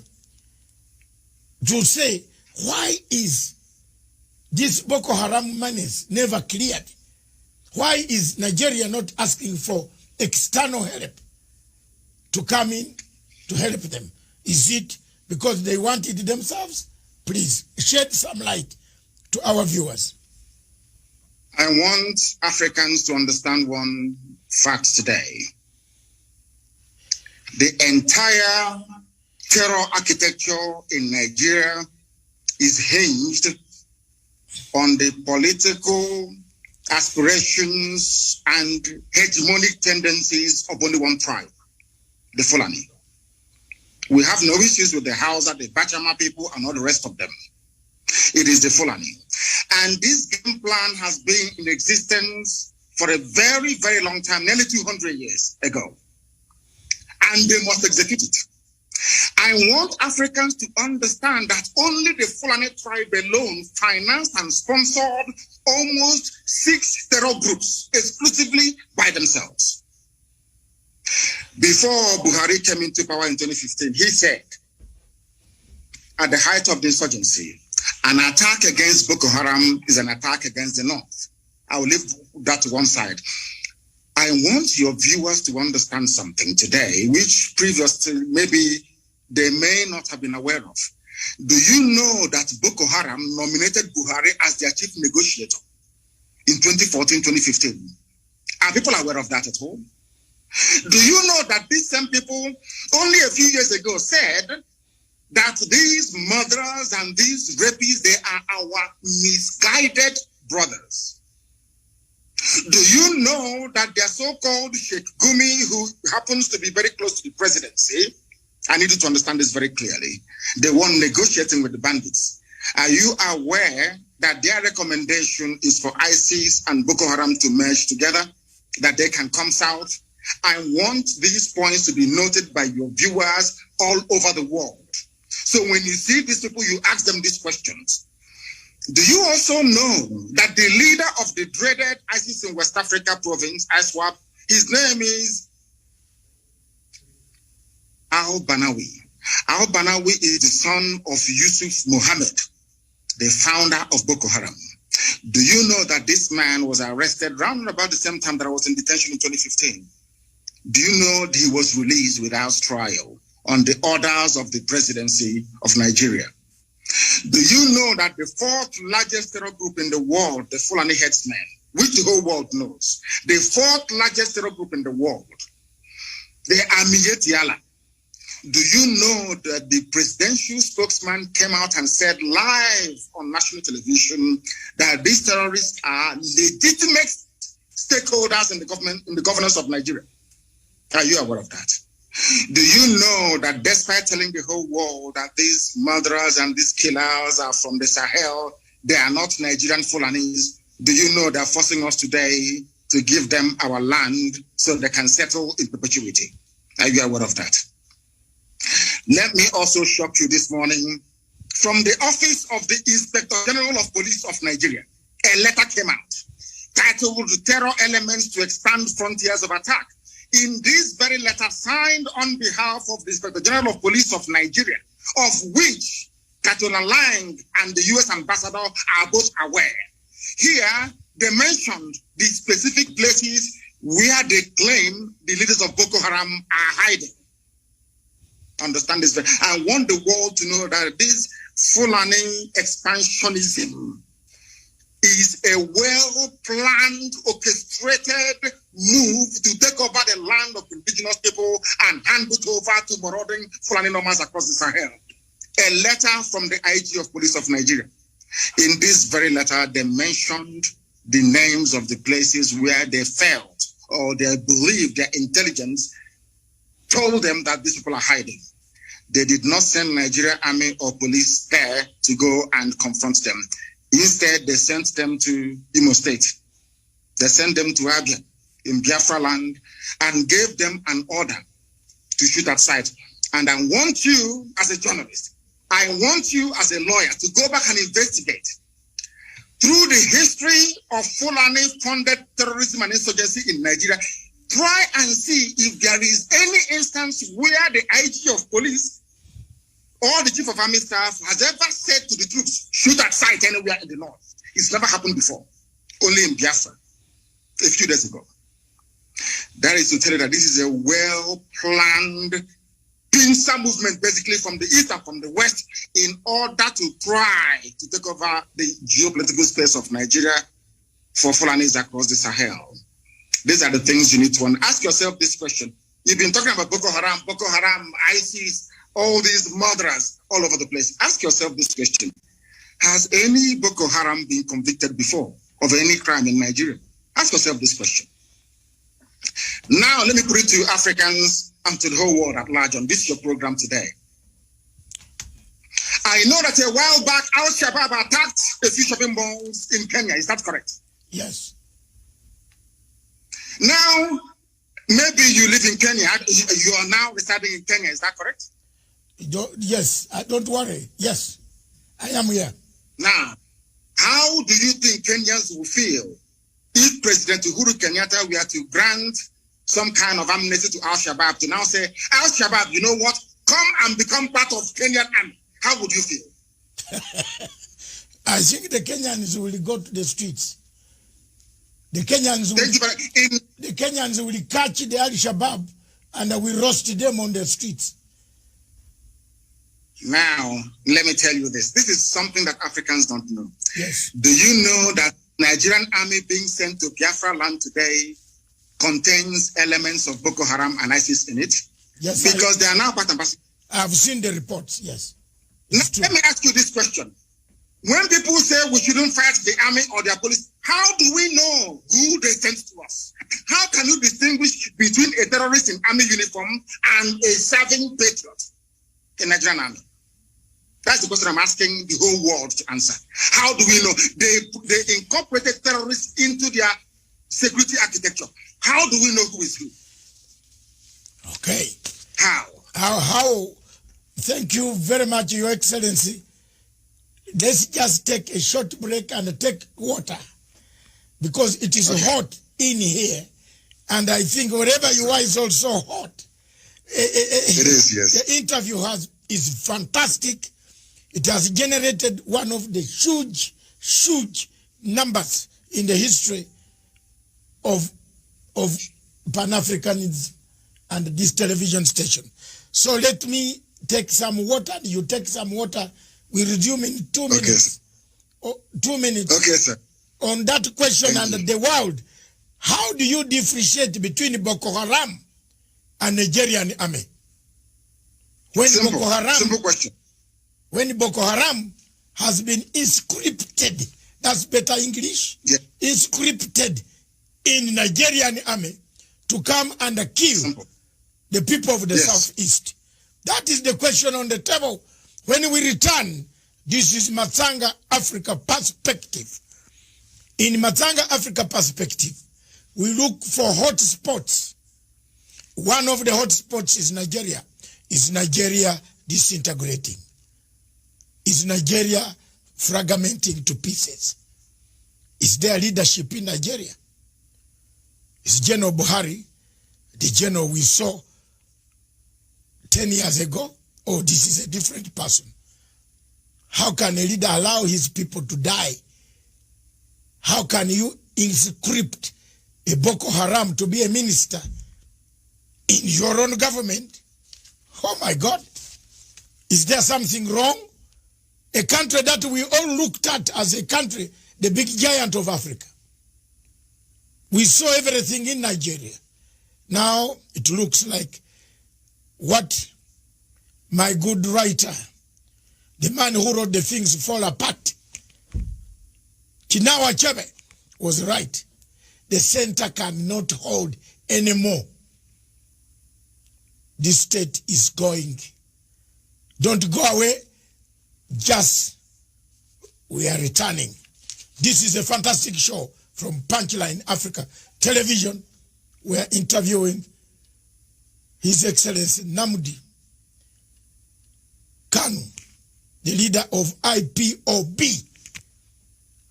S3: to say, why is this Boko Haram menace never cleared? Why is Nigeria not asking for external help to come in to help them? Is it because they want it themselves? Please shed some light to our viewers.
S4: I want Africans to understand one fact today. The entire terror architecture in Nigeria is hinged on the political aspirations and hegemonic tendencies of only one tribe, the Fulani. We have no issues with the Hausa, the Bachama people, and all the rest of them. It is the Fulani. And this game plan has been in existence for a very, very long time, nearly 200 years ago. And they must execute it. I want Africans to understand that only the Fulani tribe alone financed and sponsored almost 6 terror groups exclusively by themselves. Before Buhari came into power in 2015, he said, at the height of the insurgency, an attack against Boko Haram is an attack against the North. I will leave that to one side. I want your viewers to understand something today, which previously maybe they may not have been aware of. Do you know that Boko Haram nominated Buhari as their chief negotiator in 2014, 2015? Are people aware of that at all? Do you know that these same people only a few years ago said that these murderers and these rapists, they are our misguided brothers? Do you know that their so-called Sheikh Gumi, who happens to be very close to the presidency, I need you to understand this very clearly, the one negotiating with the bandits, are you aware that their recommendation is for ISIS and Boko Haram to merge together, that they can come south? I want these points to be noted by your viewers all over the world. So when you see these people, you ask them these questions. Do you also know that the leader of the dreaded ISIS in West Africa province, ISWAP, his name is Al-Banawi. Al-Banawi is the son of Yusuf Mohammed, the founder of Boko Haram. Do you know that this man was arrested around about the same time that I was in detention in 2015? Do you know that he was released without trial on the orders of the presidency of Nigeria? Do you know that the 4th largest terror group in the world, the Fulani headsmen, which the whole world knows, the fourth largest terror group in the world, the Amiyet Yala. Do you know that the presidential spokesman came out and said live on national television that these terrorists are legitimate stakeholders in the government, in the governance of Nigeria? Are you aware of that? Do you know that despite telling the whole world that these murderers and these killers are from the Sahel, they are not Nigerian Fulanis? Do you know they're forcing us today to give them our land so they can settle in perpetuity? Are you aware of that? Let me also shock you this morning. From the office of the Inspector General of Police of Nigeria, a letter came out titled Terror Elements to Expand Frontiers of Attack. In this very letter, signed on behalf of the Inspector General of Police of Nigeria, of which Katona Lang and the U.S. Ambassador are both aware. Here, they mentioned the specific places where they claim the leaders of Boko Haram are hiding. Understand this? I want the world to know that this Fulani expansionism is a well-planned, orchestrated move to take over the land of indigenous people and hand it over to marauding Fulani nomads across the Sahel. A letter from the IG of Police of Nigeria. In this very letter, they mentioned the names of the places where they felt or they believed their intelligence told them that these people are hiding. They did not send Nigeria army or police there to go and confront them. Instead, they sent them to Imo State. They sent them to Abia in Biafra land and gave them an order to shoot at sight. And I want you as a journalist, I want you as a lawyer to go back and investigate through the history of Fulani-funded terrorism and insurgency in Nigeria. Try and see if there is any instance where the IG of police or the chief of army staff has ever said to the troops, shoot at sight anywhere in the north. It's never happened before, only in Biafra, a few days ago. That is to tell you that this is a well-planned pincer movement, basically from the east and from the west, in order to try to take over the geopolitical space of Nigeria for Fulanis across the Sahel. These are the things you need to ask yourself this question. You've been talking about Boko Haram, ISIS, all these murderers all over the place. Ask yourself this question. Has any Boko Haram been convicted before of any crime in Nigeria? Ask yourself this question. Now, let me put it to you Africans and to the whole world at large on this your program today. I know that a while back, Al-Shabaab attacked a few shopping malls in Kenya. Is that correct?
S3: Yes.
S4: Now, maybe you live in Kenya. You are now residing in Kenya. Is that correct?
S3: Yes. Don't worry. Yes. I am here.
S4: Now, how do you think Kenyans will feel if President Uhuru Kenyatta were to grant some kind of amnesty to Al-Shabaab to now say, Al-Shabaab, you know what? Come and become part of Kenyan army. How would you feel?
S3: I think the Kenyans will go to the streets. The Kenyans will catch the Al-Shabaab and will roast them on the streets.
S4: Now, let me tell you this. This is something that Africans don't know.
S3: Yes.
S4: Do you know that Nigerian army being sent to Biafra land today contains elements of Boko Haram and ISIS in it?
S3: Yes.
S4: Because they are now part and parcel.
S3: I've seen the reports, yes.
S4: Now, let me ask you this question. When people say we shouldn't fight the army or their police, how do we know who they sent to us? How can you distinguish between a terrorist in army uniform and a serving patriot in Nigerian army? That's the question I'm asking the whole world to answer. How do we know? They incorporated terrorists into their security architecture. How do we know who is who?
S3: Okay.
S4: How?
S3: How? Thank you very much, Your Excellency. Let's just take a short break and take water because it is hot in here. And I think wherever you are is also hot.
S4: It is, yes.
S3: The interview is fantastic. It has generated one of the huge numbers in the history of Pan-Africanism and this television station. So let me take some water. You take some water. We resume in 2 minutes.
S4: Yes.
S3: Oh, 2 minutes.
S4: Okay, sir.
S3: on that question and the world. How do you differentiate between Boko Haram and Nigerian army? When
S4: Simple question.
S3: When Boko Haram has been inscripted, that's better English,
S4: yeah.
S3: Inscripted in Nigerian army to come and kill the people of the southeast. That is the question on the table. When we return, this is Matsanga Africa perspective. In Matsanga Africa perspective, we look for hot spots. One of the hot spots is Nigeria. Is Nigeria disintegrating? Is Nigeria fragmenting to pieces? Is there leadership in Nigeria? Is General Buhari the general we saw 10 years ago? Oh, this is a different person. How can a leader allow his people to die? How can you inscript a Boko Haram to be a minister in your own government? Oh my God. Is there something wrong? A country that we all looked at as a country, the big giant of Africa. We saw everything in Nigeria. Now it looks like what my good writer, the man who wrote the things fall apart, Chinawa Achebe, was right. The center cannot hold anymore. This state is going. Don't go away. Just we are returning. This is a fantastic show from Punchline Africa Television. We are interviewing His Excellency Nnamdi Kanu, the leader of IPOB,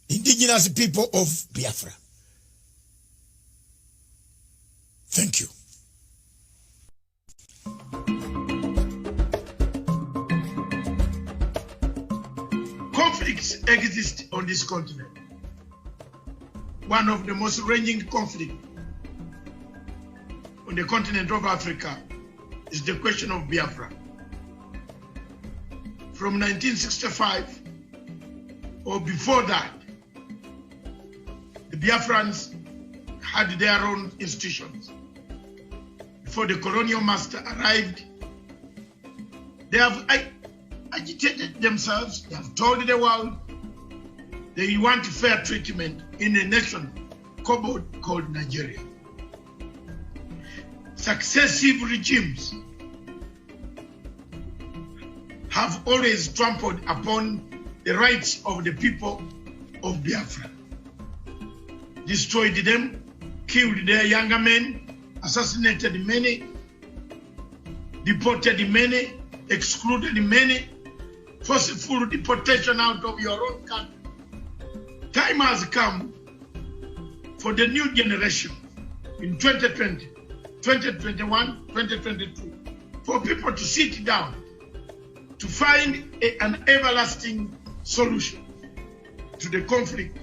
S3: indigenous people of Biafra. Thank you. Conflicts exist on this continent. One of the most raging conflicts on the continent of Africa is the question of Biafra. From 1965 or before that, the Biafrans had their own institutions. Before the colonial master arrived, they have agitated themselves, they have told the world they want fair treatment in a nation called Nigeria. Successive regimes have always trampled upon the rights of the people of Biafra, destroyed them, killed their younger men, assassinated many, deported many, excluded many, forceful deportation out of your own country. Time has come for the new generation in 2020, 2021, 2022, for people to sit down to find an everlasting solution to the conflict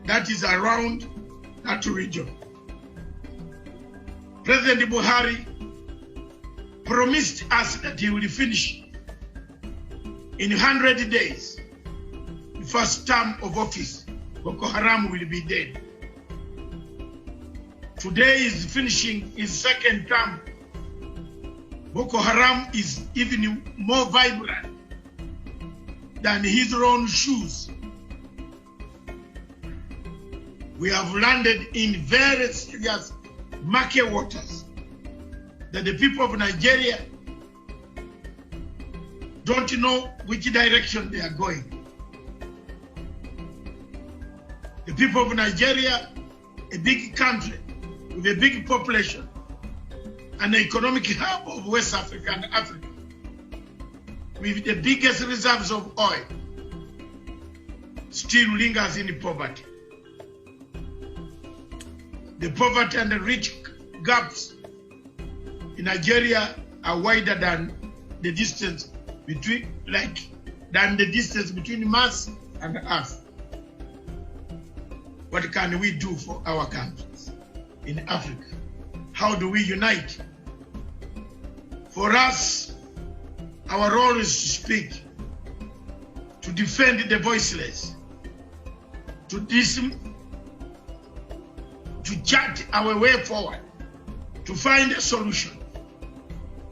S3: that is around that region. President Buhari promised us that he will finish in 100 days, the first term of office. Boko Haram will be dead. Today is finishing his second term. Boko Haram is even more vibrant than his own shoes. We have landed in very serious murky waters that the people of Nigeria don't know which direction they are going. The people of Nigeria, a big country with a big population, an economic hub of West Africa and Africa, with the biggest reserves of oil, still lingers in poverty. The poverty and the rich gaps in Nigeria are wider than the distance between Mars and Earth. What can we do for our countries in Africa? How do we unite? For us, our role is to speak, to defend the voiceless, to chart our way forward, to find a solution.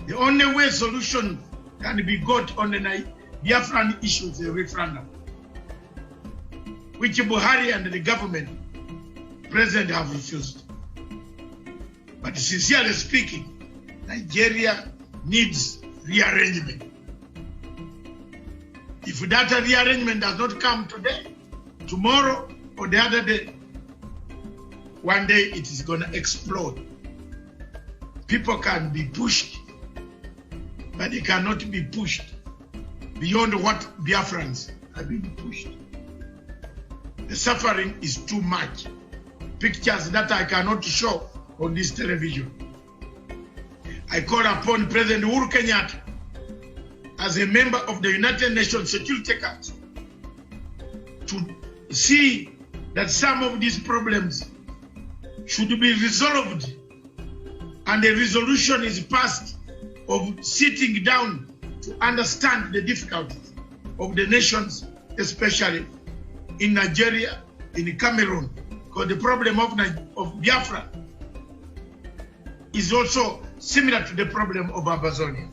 S3: The only way solution can be got on the Biafran issue is a referendum, which Buhari and the government present have refused. But sincerely speaking, Nigeria needs rearrangement. If that rearrangement does not come today, tomorrow, or the other day, one day it is going to explode. People can be pushed, but they cannot be pushed beyond what Biafrans have been pushed. The suffering is too much. Pictures that I cannot show on this television. I call upon President Uhuru Kenyatta, as a member of the United Nations Security Council, to see that some of these problems should be resolved and a resolution is passed of sitting down to understand the difficulties of the nations, especially in Nigeria, in Cameroon, because the problem of Biafra is also similar to the problem of Amazonia.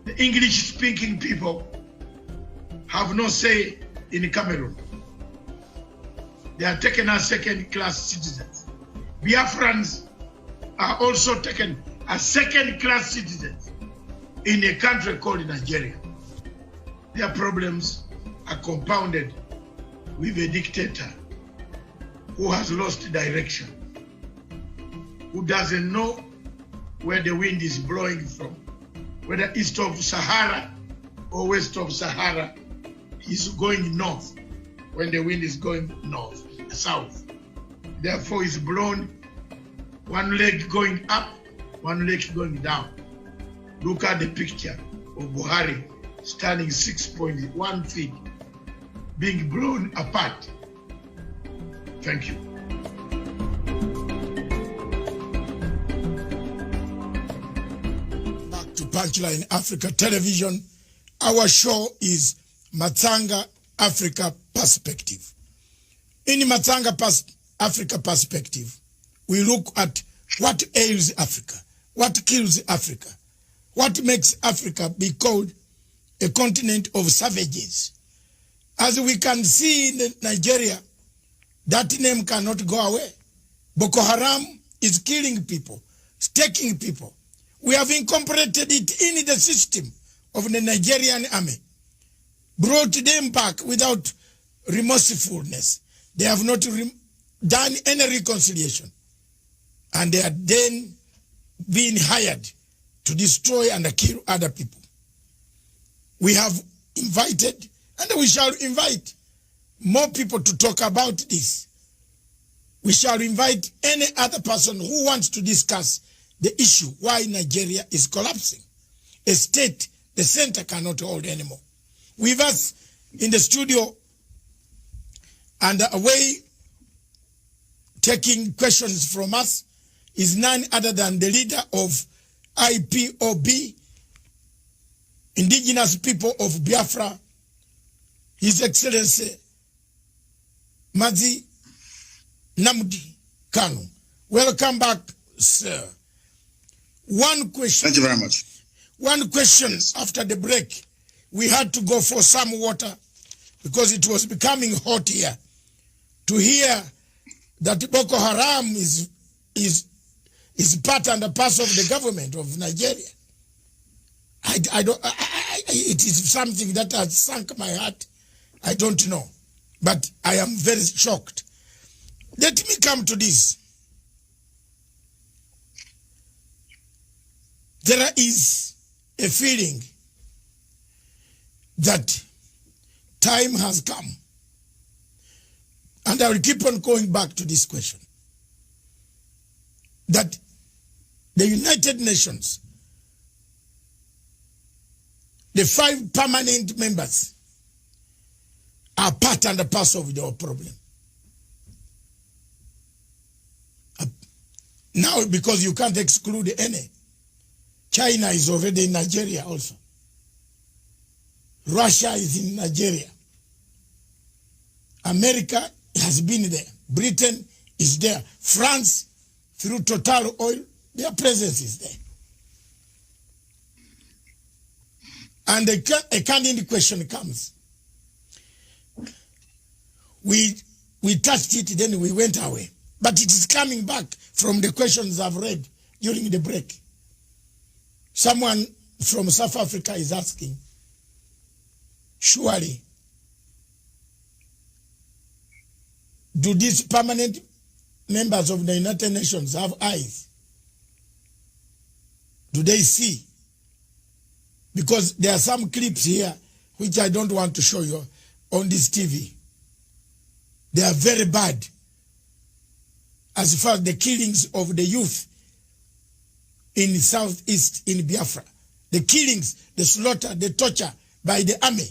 S3: The English-speaking people have no say in Cameroon. They are taken as second-class citizens. Biafrans are also taken as second-class citizens in a country called Nigeria. Their problems are compounded with a dictator who has lost direction, who doesn't know where the wind is blowing from, whether east of Sahara or west of Sahara. He's going north when the wind is going south. Therefore, it's blown, one leg going up, one leg going down. Look at the picture of Buhari standing 6.1 feet, being blown apart. Thank you. Back to Punchline Africa Television. Our show is Matanga Africa Perspective. In Matanga Africa Perspective, we look at what ails Africa, what kills Africa, what makes Africa be called a continent of savages. As we can see in Nigeria, that name cannot go away. Boko Haram is killing people, it's taking people. We have incorporated it in the system of the Nigerian army, brought them back without remorsefulness. They have not done any reconciliation. And they are then being hired to destroy and kill other people. We have invited, and we shall invite more people to talk about this. We shall invite any other person who wants to discuss the issue why Nigeria is collapsing. A state the center cannot hold anymore. With us in the studio and away taking questions from us is none other than the leader of IPOB, Indigenous People of Biafra, His Excellency Nnamdi Kanu. Welcome back, sir. One question.
S4: Thank you very much.
S3: One question. Yes. After the break, we had to go for some water because it was becoming hot here. To hear that Boko Haram is part and a parcel of the government of Nigeria. It is something that has sunk my heart. I don't know. But I am very shocked. Let me come to this. There is a feeling that time has come. And I will keep on going back to this question. That the United Nations, the 5 permanent members, are part and a parcel of our problem. Now, because you can't exclude any, China is already in Nigeria also. Russia is in Nigeria. America has been there. Britain is there. France, through Total Oil, their presence is there. And a candid question comes. We touched it, then we went away. But it is coming back from the questions I've read during the break. Someone from South Africa is asking, surely, do these permanent members of the United Nations have eyes? Do they see? Because there are some clips here which I don't want to show you on this TV. They are very bad as far as the killings of the youth in Southeast in Biafra. The killings, the slaughter, the torture by the army,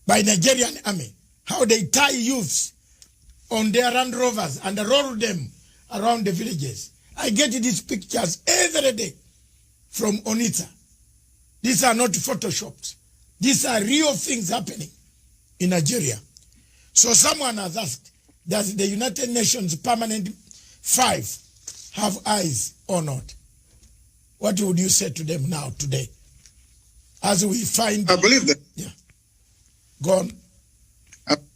S3: by Nigerian army. How they tie youths on their Land Rovers and roll them around the villages. I get these pictures every day from Onitsha. These are not photoshopped. These are real things happening in Nigeria. So someone has asked, does the United Nations Permanent 5 have eyes or not? What would you say to them now, today? As we find...
S4: I believe that.
S3: Yeah. Go on.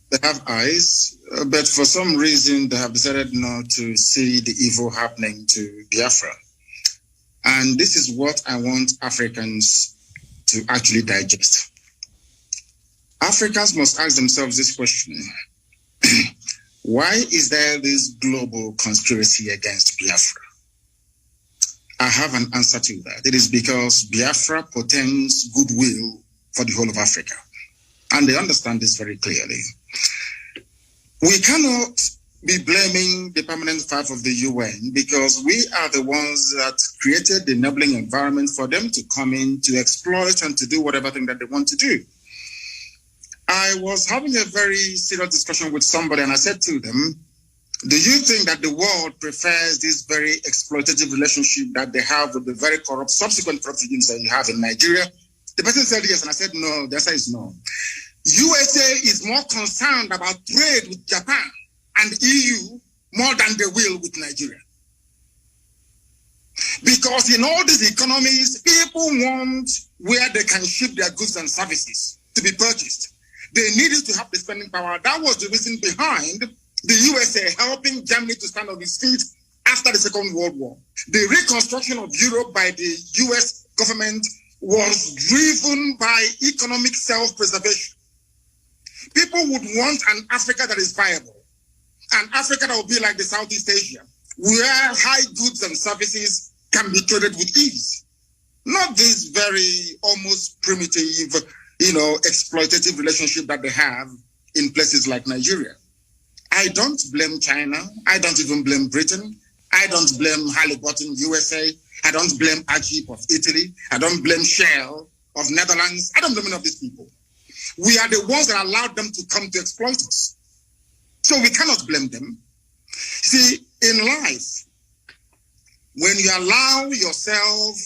S4: They have eyes, but for some reason they have decided not to see the evil happening to Biafra. And this is what I want Africans to actually digest. Africans must ask themselves this question. Why is there this global conspiracy against Biafra? I have an answer to that. It is because Biafra portends goodwill for the whole of Africa. And they understand this very clearly. We cannot be blaming the Permanent 5 of the UN because we are the ones that created the enabling environment for them to come in, to exploit and to do whatever thing that they want to do. I was having a very serious discussion with somebody and I said to them, do you think that the world prefers this very exploitative relationship that they have with the very corrupt, subsequent corrupt regimes that you have in Nigeria? The person said yes, and I said no. The answer is no. USA is more concerned about trade with Japan and EU more than they will with Nigeria. Because in all these economies, people want where they can ship their goods and services to be purchased. They needed to have the spending power. That was the reason behind the USA helping Germany to stand on its feet after the Second World War. The reconstruction of Europe by the US government was driven by economic self-preservation. People would want an Africa that is viable, an Africa that will be like the Southeast Asia, where high goods and services can be traded with ease. Not this very almost primitive, exploitative relationship that they have in places like Nigeria. I don't blame China. I don't even blame Britain. I don't blame Halliburton, USA. I don't blame Agip of Italy. I don't blame Shell of Netherlands. I don't blame any of these people. We are the ones that allowed them to come to exploit us. So we cannot blame them. See, in life, when you allow yourself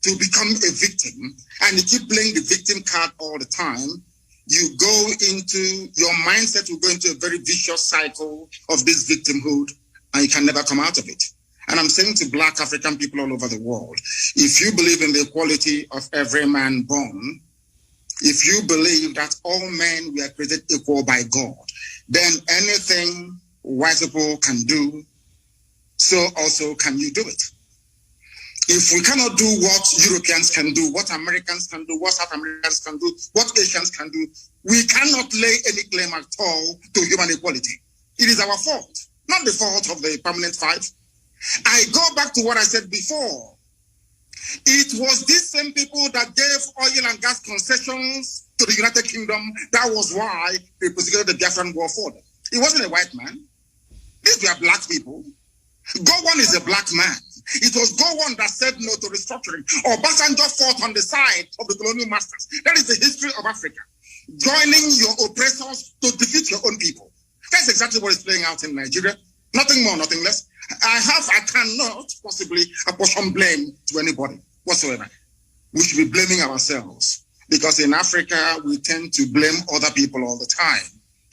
S4: to become a victim and you keep playing the victim card all the time, you go into, your mindset will go into a very vicious cycle of this victimhood and you can never come out of it. And I'm saying to Black African people all over the world, if you believe in the equality of every man born, if you believe that all men were created equal by God, then anything white people can do, so also can you do it. If we cannot do what Europeans can do, what Americans can do, what South Americans can do, what Asians can do, we cannot lay any claim at all to human equality. It is our fault, not the fault of the Permanent 5. I go back to what I said before. It was these same people that gave oil and gas concessions to the United Kingdom. That was why they prosecuted the Biafran war for them. It wasn't a white man. These were black people. Gowon is a black man. It was Gowon that said no to restructuring. Obasanjo fought on the side of the colonial masters. That is the history of Africa. Joining your oppressors to defeat your own people. That's exactly what is playing out in Nigeria. Nothing more, nothing less. I cannot possibly apportion blame to anybody whatsoever. We should be blaming ourselves because in Africa, we tend to blame other people all the time.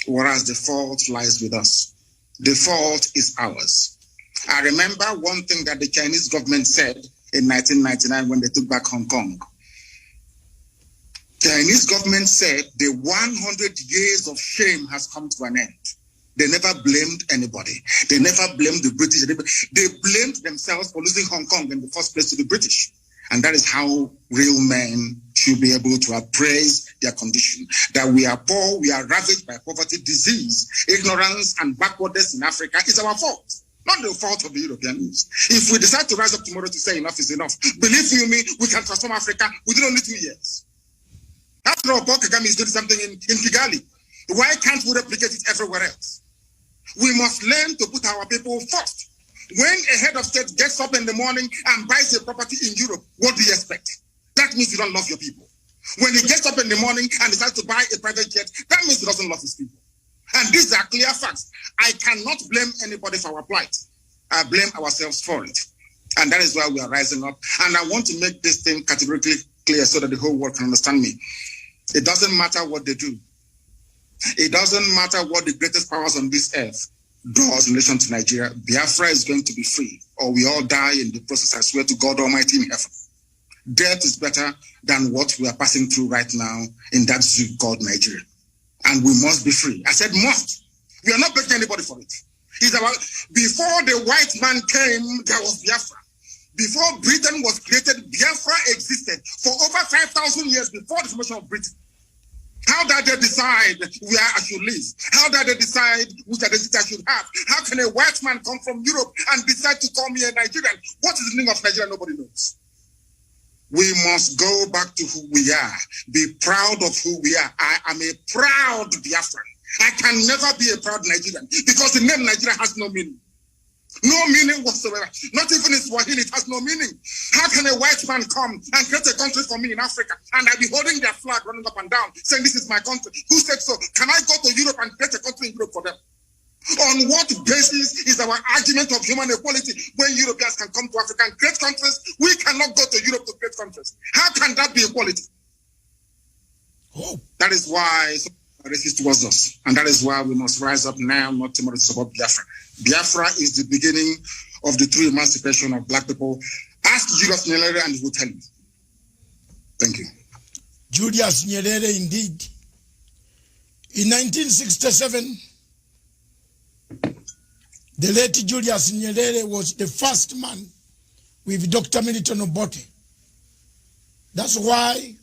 S4: whereas the fault lies with us. The fault is ours. I remember one thing that the Chinese government said in 1999 when they took back Hong Kong. Chinese government said the 100 years of shame has come to an end. They never blamed anybody. They never blamed the British. They blamed themselves for losing Hong Kong in the first place to the British. And that is how real men should be able to appraise their condition. That we are poor, we are ravaged by poverty, disease, ignorance, and backwardness in Africa is our fault. Not the fault of the Europeans. If we decide to rise up tomorrow to say enough is enough, believe you me, we can transform Africa within only 2 years. After all, Paul Kagame is doing something in Kigali. Why can't we replicate it everywhere else? We must learn to put our people first. When a head of state gets up in the morning and buys a property in Europe, what do you expect? That means you don't love your people. When he gets up in the morning and decides to buy a private jet, that means he doesn't love his people. And these are clear facts. I cannot blame anybody for our plight. I blame ourselves for it. And that is why we are rising up. And I want to make this thing categorically clear so that the whole world can understand me. It doesn't matter what they do. It doesn't matter what the greatest powers on this earth does in relation to Nigeria. Biafra is going to be free, or we all die in the process. I swear to God Almighty in heaven. Death is better than what we are passing through right now in that zoo called Nigeria. And we must be free. I said must. We are not begging anybody for it. It's about, before the white man came, there was Biafra. Before Britain was created, Biafra existed for over 5,000 years before the formation of Britain. How did they decide where I should live? How did they decide which identity I should have? How can a white man come from Europe and decide to call me a Nigerian? What is the meaning of Nigeria? Nobody knows. We must go back to who we are. Be proud of who we are. I am a proud Biafran. I can never be a proud Nigerian because the name Nigeria has no meaning. No meaning whatsoever. Not even in Swahili, it has no meaning. How can a white man come and create a country for me in Africa and I be holding their flag running up and down saying this is my country? Who said so? Can I go to Europe and create a country in Europe for them? On what basis is our argument of human equality when Europeans can come to Africa and create countries? We cannot go to Europe to create countries. How can that be equality? Oh. That is why some are racist towards us. And that is why we must rise up now, not tomorrow, to support Biafra. Biafra is the beginning of the true emancipation of black people. Ask Julius Nyerere and he will tell you. Thank you.
S3: Julius Nyerere, indeed. In 1967, the late Julius Nyerere was the first man with Dr. Milton Obote. That's why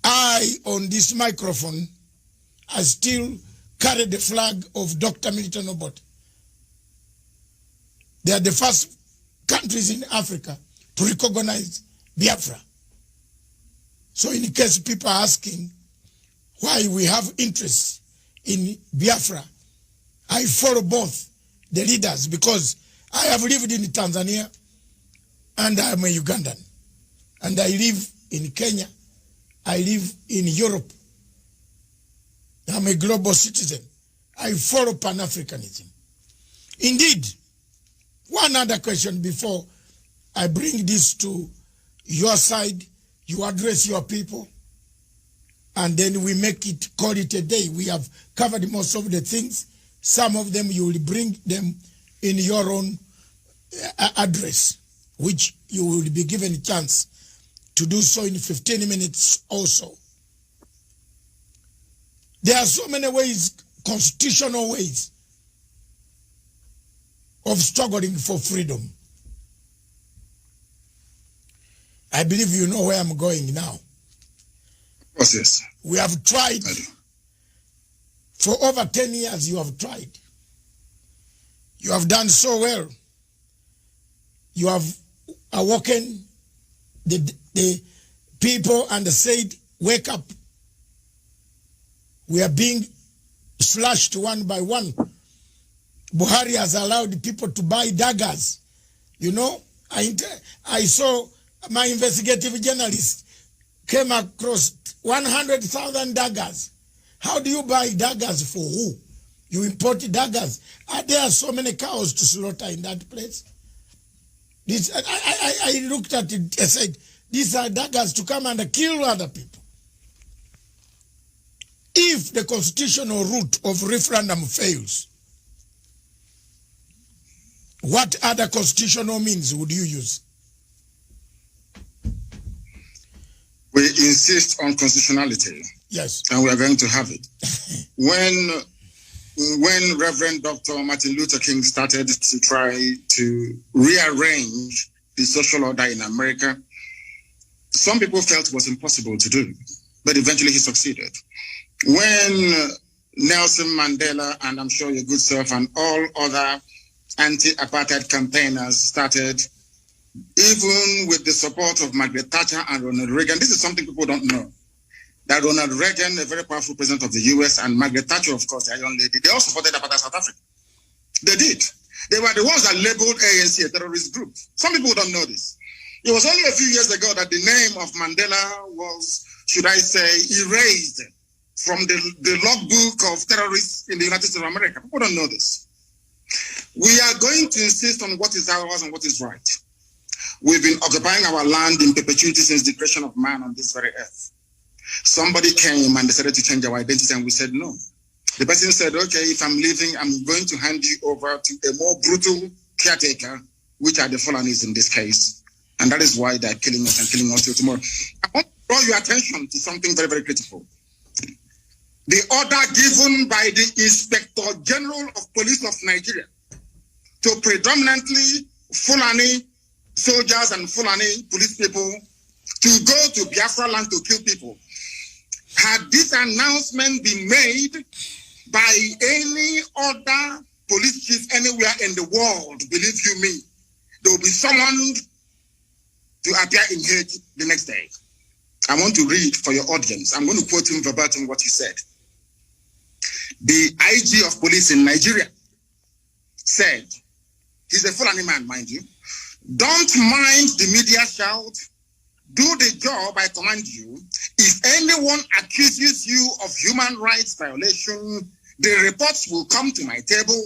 S3: I, on this microphone, I still carry the flag of Dr. Milton Obote. They are the first countries in Africa to recognize Biafra. So in case people are asking why we have interest in Biafra, I follow both the leaders because I have lived in Tanzania and I am a Ugandan. And I live in Kenya. I live in Europe. I'm a global citizen. I follow Pan-Africanism. Indeed, one other question before I bring this to your side, you address your people, and then we make it, call it a day. We have covered most of the things. Some of them you will bring them in your own address, which you will be given a chance to do so in 15 minutes also. There are so many ways, constitutional ways, of struggling for freedom. I believe you know where I'm going now.
S4: Of course, yes.
S3: We have tried. For over 10 years, you have tried. You have done so well. You have awoken the people and said, wake up. We are being slashed one by one. Buhari has allowed people to buy daggers. You know, I saw my investigative journalist came across 100,000 daggers. How do you buy daggers for who? You import daggers. Are there so many cows to slaughter in that place? I looked at it and said, these are daggers to come and kill other people. if the constitutional route of referendum fails, what other constitutional means would you use?
S4: We insist on constitutionality.
S3: Yes.
S4: And we are going to have it. When Reverend Dr. Martin Luther King started to try to rearrange the social order in America, some people felt it was impossible to do, but eventually he succeeded. When Nelson Mandela, and I'm sure your good self, and all other anti-apartheid campaigners started, even with the support of Margaret Thatcher and Ronald Reagan, this is something people don't know, that Ronald Reagan, a very powerful president of the US, and Margaret Thatcher, of course, the young lady, they all supported apartheid South Africa. They did. They were the ones that labeled ANC a terrorist group. Some people don't know this. It was only a few years ago that the name of Mandela was, should I say, erased from the logbook of terrorists in the United States of America. People don't know this. We are going to insist on what is ours and what is right. We've been occupying our land in perpetuity since the creation of man on this very earth. Somebody came and decided to change our identity, and we said no. The person said, okay, if I'm leaving, I'm going to hand you over to a more brutal caretaker, which are the Fulanis in this case. And that is why they're killing us and killing us till tomorrow. I want to draw your attention to something very, very critical. The order given by the Inspector General of Police of Nigeria to predominantly Fulani soldiers and Fulani police people to go to Biafra land to kill people. Had this announcement been made by any other police chief anywhere in the world, believe you me, there will be someone to appear in Hague the next day. I want to read for your audience. I'm going to quote him verbatim what he said. The IG of police in Nigeria said, he's a Fulani man, mind you, don't mind the media shout, do the job I command you. If anyone accuses you of human rights violation, the reports will come to my table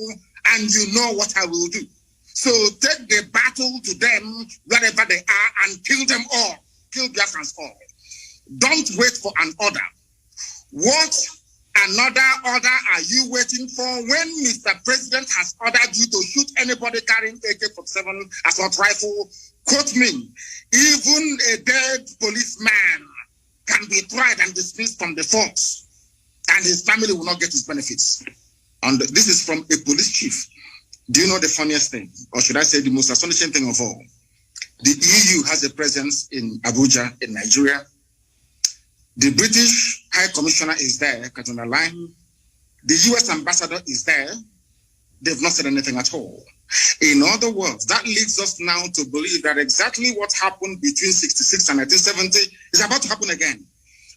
S4: and you know what I will do. So take the battle to them wherever they are and kill them all. Kill Biafrans all. Don't wait for an order. What another order are you waiting for when Mr. President has ordered you to shoot anybody carrying AK-47 assault rifle? Quote me, even a dead policeman can be tried and dismissed from the force, and his family will not get his benefits. And this is from a police chief. Do you know the funniest thing, or should I say the most astonishing thing of all? The EU has a presence in Abuja, in Nigeria. The British High Commissioner is there, Katuna Line. The US Ambassador is there. They've not said anything at all. In other words, that leads us now to believe that exactly what happened between 1966 and 1970 is about to happen again,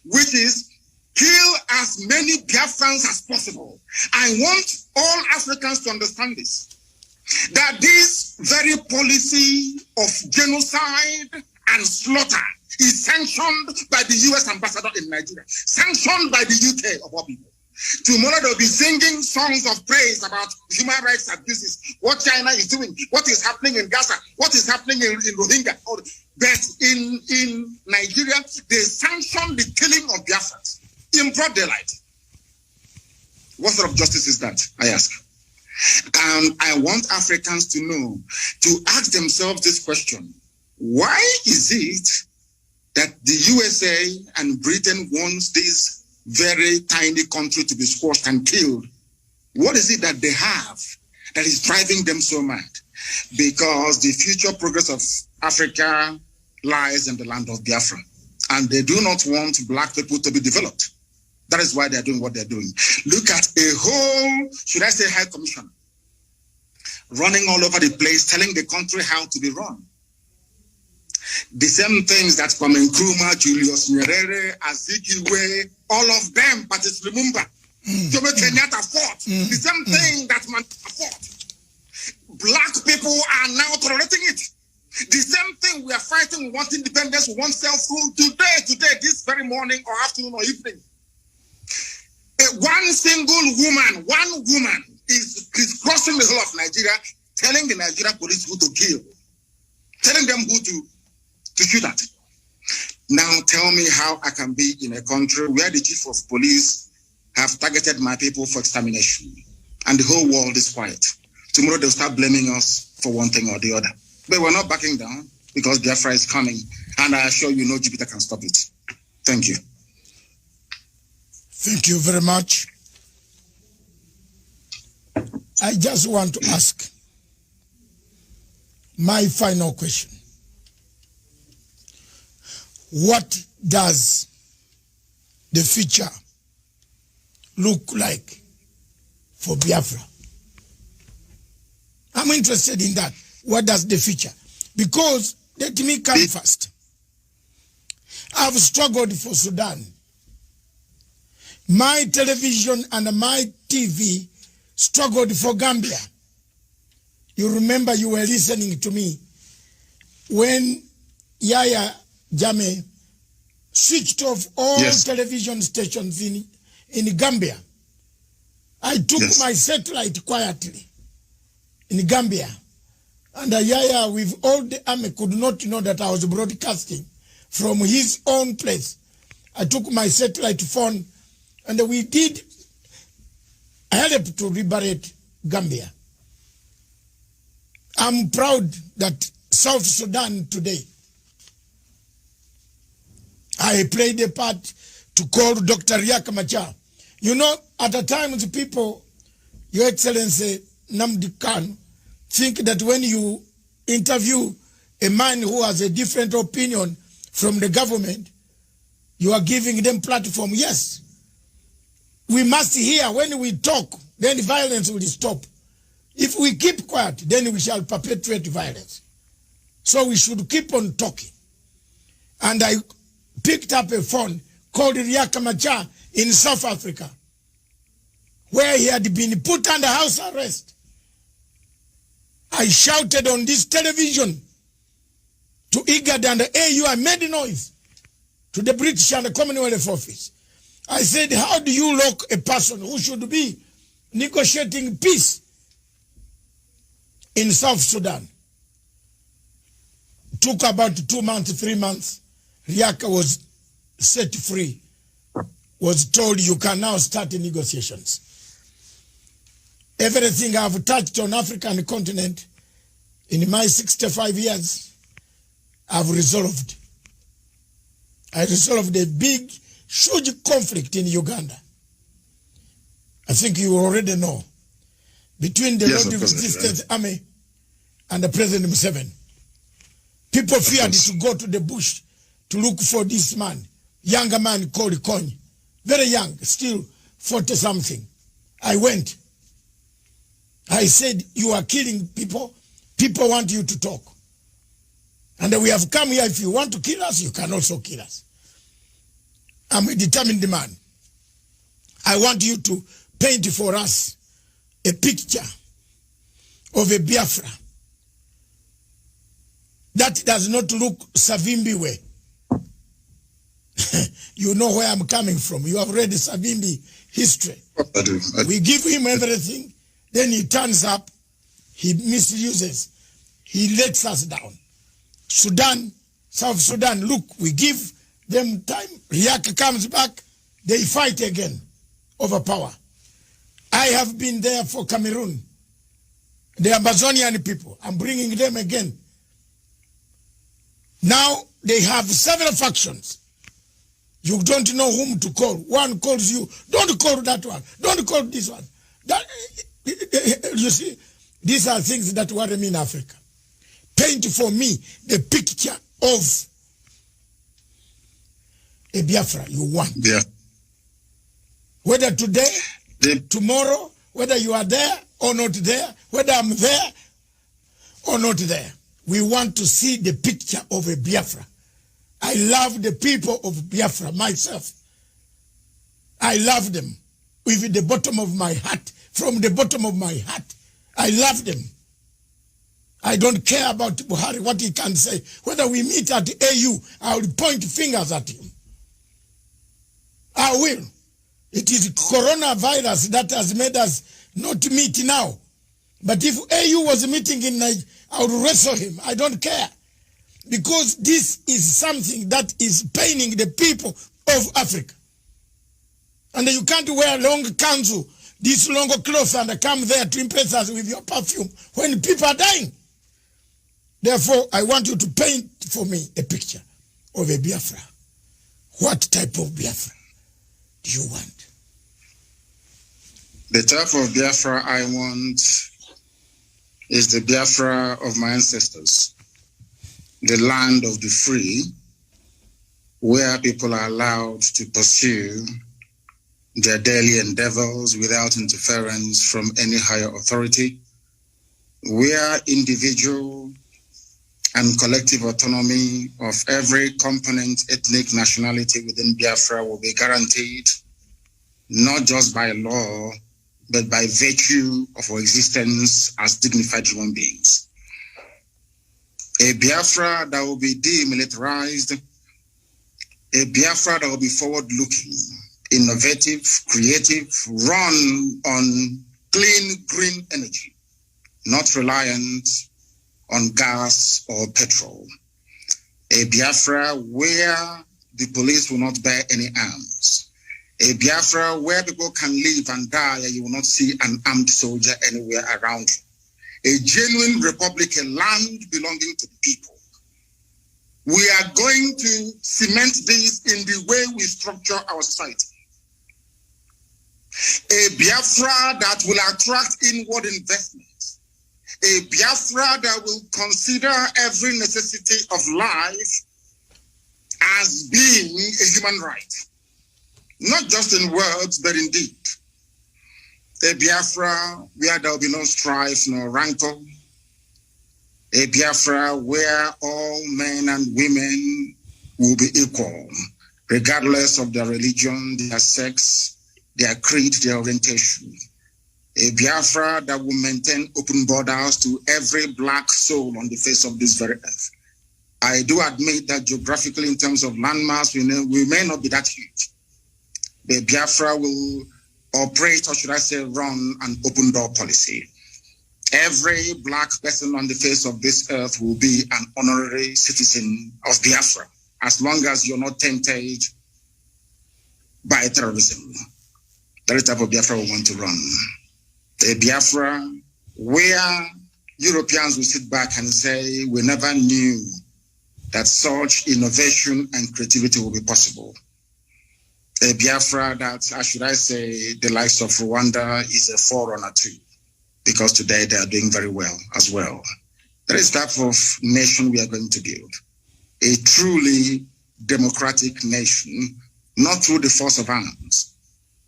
S4: which is kill as many Biafrans as possible. I want all Africans to understand this, that this very policy of genocide and slaughter is sanctioned by the US Ambassador in Nigeria, sanctioned by the UK of all people. Tomorrow they'll be singing songs of praise about human rights abuses, what China is doing, what is happening in Gaza, what is happening in Rohingya. But in Nigeria, they sanction the killing of Biafrans in broad daylight. What sort of justice is that, I ask? And I want Africans to know, to ask themselves this question: why is it that the USA and Britain wants this very tiny country to be squashed and killed? What is it that they have that is driving them so mad? Because the future progress of Africa lies in the land of Biafra, and they do not want black people to be developed. That is why they're doing what they're doing. Look at a whole, should I say, high commissioner running all over the place, telling the country how to be run. The same things that Kwame Nkrumah, Julius Nyerere, Azikiwe, all of them, Patrice Lumumba, Jomo Kenyatta fought. The same thing that Mandela fought. Black people are now tolerating it. The same thing we are fighting. We want independence, we want self-rule. Today, this very morning or afternoon or evening, one woman is crossing the whole of Nigeria, telling the Nigerian police who to kill, telling them who to shoot at. Now tell me how I can be in a country where the chief of police have targeted my people for extermination, and the whole world is quiet. Tomorrow they'll start blaming us for one thing or the other. But we're not backing down because Biafra is coming, and I assure you no Jupiter can stop it. Thank you.
S3: Thank you very much. I just want to ask my final question. What does the future look like for Biafra? I'm interested in that. What does the future? Because let me come first. I've struggled for Sudan. My television and my TV struggled for Gambia. You remember you were listening to me when Yaya Jammeh switched off all television stations in Gambia. I took my satellite quietly in Gambia. And Yaya, with all the army, could not know that I was broadcasting from his own place. I took my satellite phone and we did help to liberate Gambia. I'm proud that South Sudan today, I played a part to call Dr. Riek Machar. You know, at the time, the people, Your Excellency Nnamdi Kanu, think that when you interview a man who has a different opinion from the government, you are giving them platform. Yes. We must hear when we talk, then violence will stop. If we keep quiet, then we shall perpetuate violence. So we should keep on talking. And I picked up a phone called Riek Machar in South Africa, where he had been put under house arrest. I shouted on this television to IGAD and the AU. I made noise to the British and the Commonwealth office. I said, how do you lock a person who should be negotiating peace in South Sudan? It took about 2 months, 3 months. Riek was set free, was told you can now start the negotiations. Everything I've touched on African continent in my 65 years, I've resolved. I resolved a big, huge conflict in Uganda. I think you already know. Between the Lord Resistance Army and the President Museveni. People feared to go to the bush to look for this man, younger man called Kony. Very young, still 40-something. I went. I said, you are killing people. People want you to talk. And we have come here. If you want to kill us, you can also kill us. I'm a determined man. I want you to paint for us a picture of a Biafra that does not look Savimbi way. You know where I'm coming from. You have read the Savimbi history.
S4: I do.
S3: We give him everything, then he turns up, he misuses, he lets us down. Sudan, South Sudan, look, we give them time. Riek comes back, they fight again over power. I have been there for Cameroon, the Amazonian people. I'm bringing them again. Now they have several factions. You don't know whom to call. One calls you, don't call that one, don't call this one. That, you see, these are things that worry me in Africa. Paint for me the picture of a Biafra you want.
S4: Yeah.
S3: Whether today, tomorrow, whether you are there or not there, whether I'm there or not there, we want to see the picture of a Biafra. I love the people of Biafra myself. I love them with the bottom of my heart. From the bottom of my heart, I love them. I don't care about Buhari, what he can say. Whether we meet at the AU, I will point fingers at him. I will. It is coronavirus that has made us not meet now. But if AU was meeting in Nigeria, I would wrestle him. I don't care. Because this is something that is paining the people of Africa. And you can't wear long kanzu, this long clothes, and come there to impress us with your perfume when people are dying. Therefore, I want you to paint for me a picture of a Biafra. What type of Biafra do you want?
S4: The type of Biafra I want is the Biafra of my ancestors, the land of the free, where people are allowed to pursue their daily endeavors without interference from any higher authority, where individual and collective autonomy of every component, ethnic, nationality within Biafra will be guaranteed, not just by law, but by virtue of our existence as dignified human beings. A Biafra that will be demilitarized, a Biafra that will be forward-looking, innovative, creative, run on clean, green energy, not reliant on gas or petrol. A Biafra where the police will not bear any arms. A Biafra where people can live and die and you will not see an armed soldier anywhere around you. A genuine republic, a land belonging to the people. We are going to cement this in the way we structure our society. A Biafra that will attract inward investment. A Biafra that will consider every necessity of life as being a human right. Not just in words, but in deed. A Biafra where there will be no strife, no rancor. A Biafra where all men and women will be equal, regardless of their religion, their sex, their creed, their orientation. A Biafra that will maintain open borders to every black soul on the face of this very earth. I do admit that geographically, in terms of landmass, we may not be that huge. The Biafra will operate, or should I say, run an open door policy. Every black person on the face of this earth will be an honorary citizen of Biafra, as long as you're not tempted by terrorism. That is the type of Biafra we want to run. A Biafra where Europeans will sit back and say, we never knew that such innovation and creativity will be possible. A Biafra that, how should I say, the likes of Rwanda is a forerunner to, because today they are doing very well as well. That is the type of nation we are going to build. A truly democratic nation, not through the force of arms,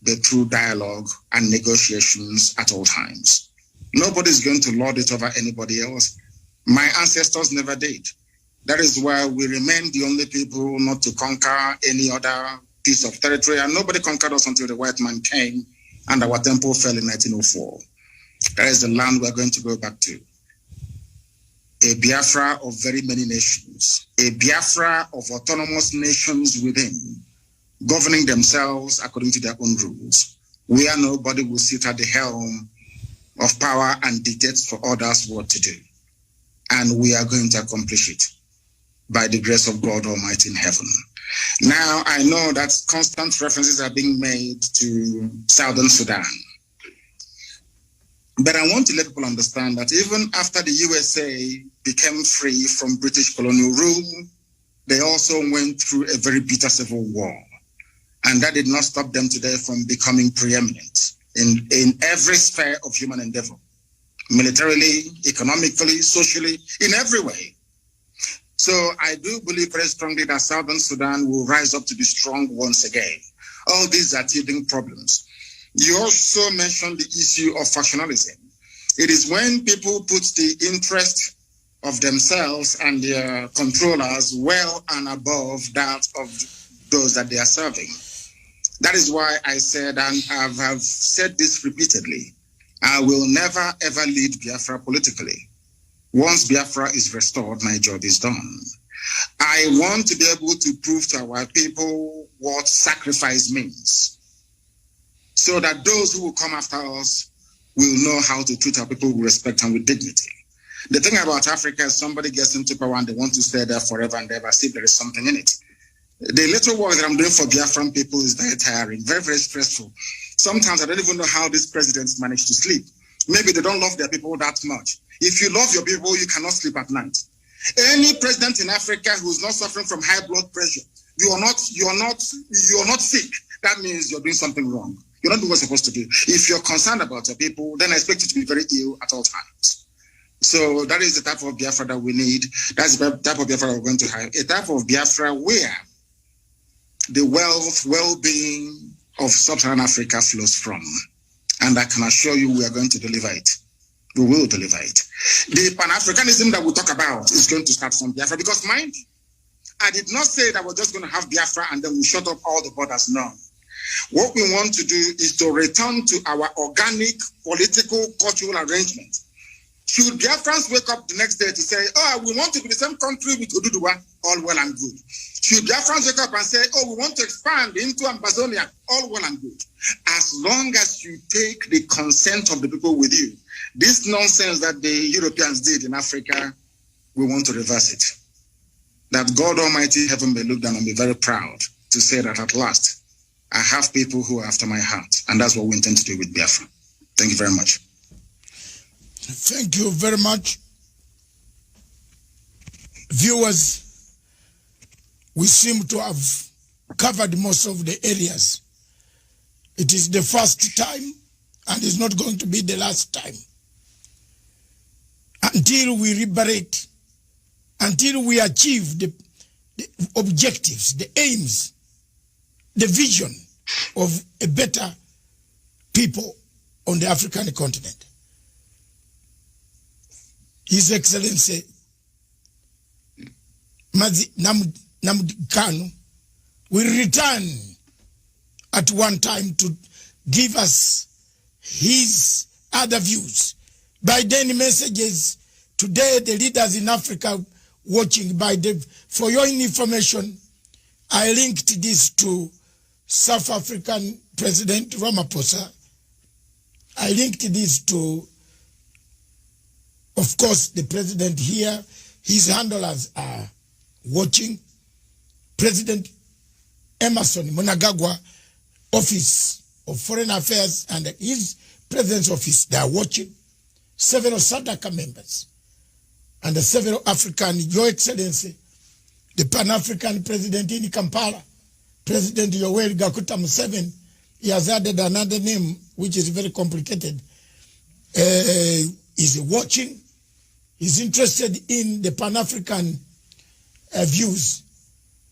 S4: but through dialogue and negotiations at all times. Nobody's going to lord it over anybody else. My ancestors never did. That is why we remain the only people not to conquer any other piece of territory, and nobody conquered us until the white man came and our temple fell in 1904. That is the land we're going to go back to. A Biafra of very many nations, a Biafra of autonomous nations within, governing themselves according to their own rules, where nobody will sit at the helm of power and dictate for others what to do. And we are going to accomplish it by the grace of God Almighty in heaven. Now, I know that constant references are being made to Southern Sudan. But I want to let people understand that even after the USA became free from British colonial rule, they also went through a very bitter civil war. And that did not stop them today from becoming preeminent in every sphere of human endeavor, militarily, economically, socially, in every way. So I do believe very strongly that Southern Sudan will rise up to be strong once again. All these are teething problems. You also mentioned the issue of factionalism. It is when people put the interest of themselves and their controllers well and above that of those that they are serving. That is why I said, and I have said this repeatedly, I will never ever lead Biafra politically. Once Biafra is restored, my job is done. I want to be able to prove to our people what sacrifice means, so that those who will come after us will know how to treat our people with respect and with dignity. The thing about Africa is somebody gets into power and they want to stay there forever and ever, see if there is something in it. The little work that I'm doing for Biafran people is very tiring, very, very stressful. Sometimes I don't even know how these presidents manage to sleep. Maybe they don't love their people that much. If you love your people, you cannot sleep at night. Any president in Africa who is not suffering from high blood pressure, you are not sick. That means you're doing something wrong. You're not doing what you're supposed to do. If you're concerned about your people, then I expect you to be very ill at all times. So that is the type of Biafra that we need. That's the type of Biafra we're going to have. A type of Biafra where the wealth, well-being of sub-Saharan Africa flows from. And I can assure you we are going to deliver it. We will deliver it. The Pan-Africanism that we talk about is going to start from Biafra because, mind you, I did not say that we're just going to have Biafra and then we shut up all the borders. No. What we want to do is to return to our organic political, cultural arrangement. Should Biafrans wake up the next day to say, oh, we want to be the same country with Oduduwa, all well and good. Should Biafrans wake up and say, oh, we want to expand into Amazonia, all well and good. As long as you take the consent of the people with you, this nonsense that the Europeans did in Africa, we want to reverse it. That God Almighty heaven may look down and be very proud to say that at last, I have people who are after my heart. And that's what we intend to do with Biafra. Thank you very much.
S3: Thank you very much. Viewers, we seem to have covered most of the areas. It is the first time and it's not going to be the last time. Until we liberate, until we achieve the objectives, the aims, the vision of a better people on the African continent. His Excellency Nnamdi Kanu will return at one time to give us his other views. By then messages, today the leaders in Africa watching for your information, I linked this to South African President Ramaphosa. I linked this to, of course, the president here. His handlers are watching. President Emerson Mnangagwa, Office of Foreign Affairs, and his President's Office, they are watching. Several SADC members and several African, Your Excellency, the Pan-African President in Kampala, President Yoweri Gakuta Museveni, he has added another name, which is very complicated. Is watching. He's interested in the Pan-African views.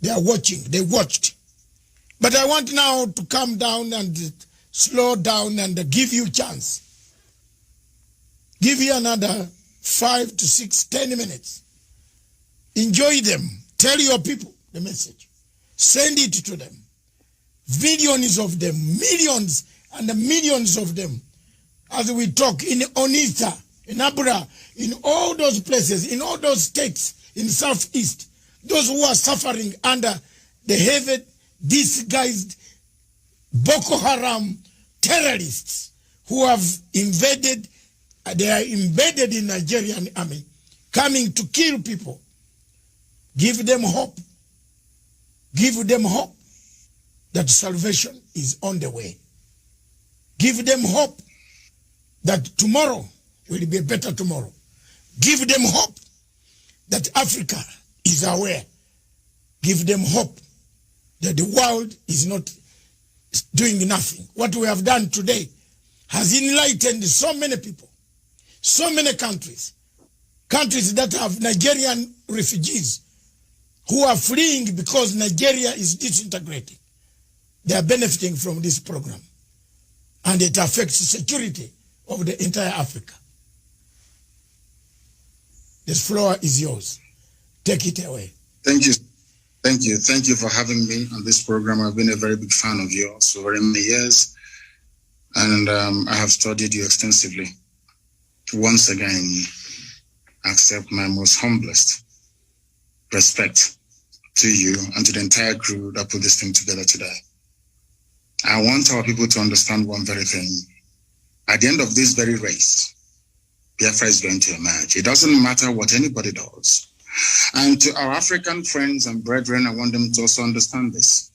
S3: They are watching. They watched. But I want now to calm down and slow down and give you a chance. Give you another 5 to 6, 10 minutes. Enjoy them. Tell your people the message. Send it to them. Millions of them, millions and millions of them. As we talk in Onitsha, in Abra, in all those places, in all those states, in Southeast, those who are suffering under the heavy, disguised Boko Haram terrorists who have invaded, they are embedded in Nigerian army, coming to kill people. Give them hope. Give them hope that salvation is on the way. Give them hope that tomorrow will be a better tomorrow. Give them hope that Africa is aware. Give them hope that the world is not doing nothing. What we have done today has enlightened so many people, so many countries that have Nigerian refugees who are fleeing because Nigeria is disintegrating. They are benefiting from this program. And it affects the security of the entire Africa. This floor is yours. Take it away.
S4: Thank you. Thank you. Thank you for having me on this program. I've been a very big fan of yours for very many years. And I have studied you extensively. Once again, accept my most humblest respect to you and to the entire crew that put this thing together today. I want our people to understand one very thing. At the end of this very race, Biafra is going to emerge. It doesn't matter what anybody does. And to our African friends and brethren, I want them to also understand this.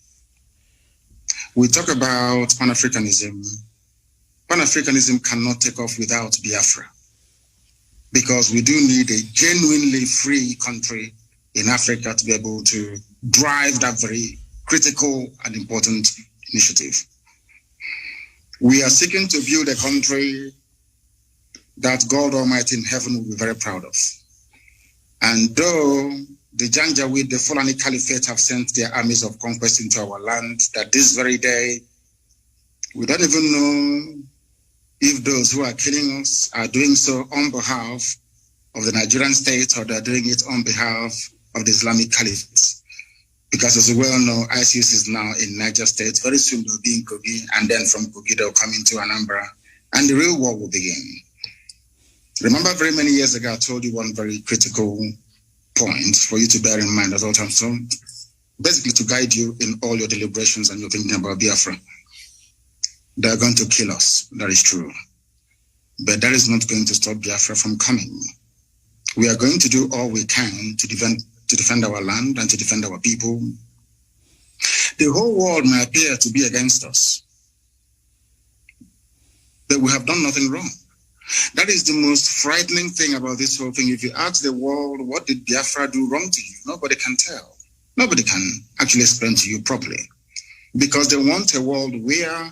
S4: We talk about Pan-Africanism. Pan-Africanism cannot take off without Biafra, because we do need a genuinely free country in Africa to be able to drive that very critical and important initiative. We are seeking to build a country that God Almighty in heaven will be very proud of. And though the Janjaweed, the Fulani Caliphate, have sent their armies of conquest into our land, that this very day, we don't even know if those who are killing us are doing so on behalf of the Nigerian state or they're doing it on behalf of the Islamic Caliphate. Because as we well know, ISIS is now in Niger State. Very soon they'll be in Kogi, and then from Kogi they'll come into Anambra, and the real war will begin. Remember, very many years ago, I told you one very critical point for you to bear in mind at all times. So basically to guide you in all your deliberations and your thinking about Biafra. They're going to kill us. That is true. But that is not going to stop Biafra from coming. We are going to do all we can to defend our land and to defend our people. The whole world may appear to be against us, but we have done nothing wrong. That is the most frightening thing about this whole thing. If you ask the world, what did Biafra do wrong to you? Nobody can tell. Nobody can actually explain to you properly, because they want a world where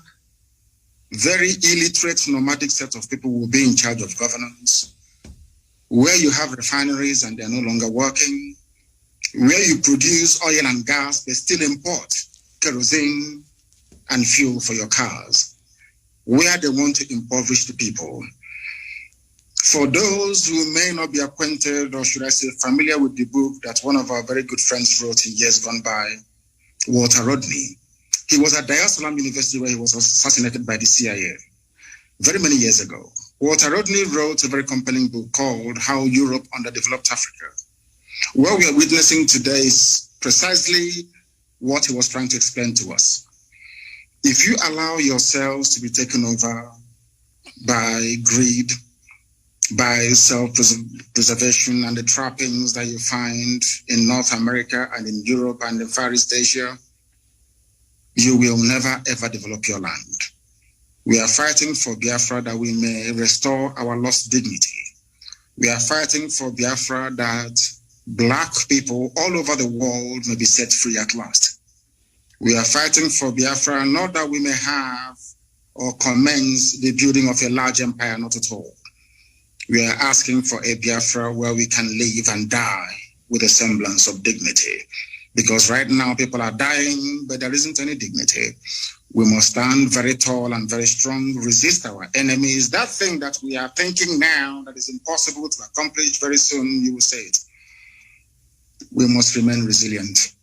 S4: very illiterate nomadic set of people will be in charge of governance, where you have refineries and they're no longer working, where you produce oil and gas but still import kerosene and fuel for your cars, where they want to impoverish the people. For those who may not be acquainted, or should I say familiar with the book that one of our very good friends wrote in years gone by, Walter Rodney. He was at Dar es Salaam University where he was assassinated by the CIA very many years ago. Walter Rodney wrote a very compelling book called How Europe Underdeveloped Africa. What we are witnessing today is precisely what he was trying to explain to us. If you allow yourselves to be taken over by greed, by self-preservation and the trappings that you find in North America and in Europe and in Far East Asia, you will never ever develop your land. We are fighting for Biafra that we may restore our lost dignity. We are fighting for Biafra that Black people all over the world may be set free at last. We are fighting for Biafra not that we may have or commence the building of a large empire, not at all. We are asking for a Biafra where we can live and die with a semblance of dignity. Because right now people are dying, but there isn't any dignity. We must stand very tall and very strong, resist our enemies. That thing that we are thinking now that is impossible to accomplish very soon, you will say it. We must remain resilient.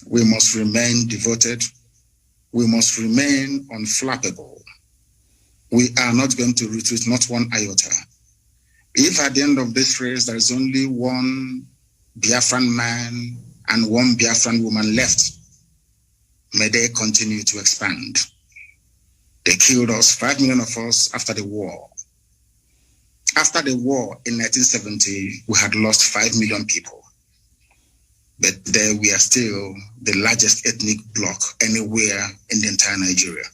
S4: We must remain devoted. We must remain unflappable. We are not going to retreat, not one iota. If at the end of this race there is only one Biafran man and one Biafran woman left, may they continue to expand. They killed us, 5 million of us, after the war. After the war in 1970, we had lost 5 million people. But there we are still the largest ethnic bloc anywhere in the entire Nigeria,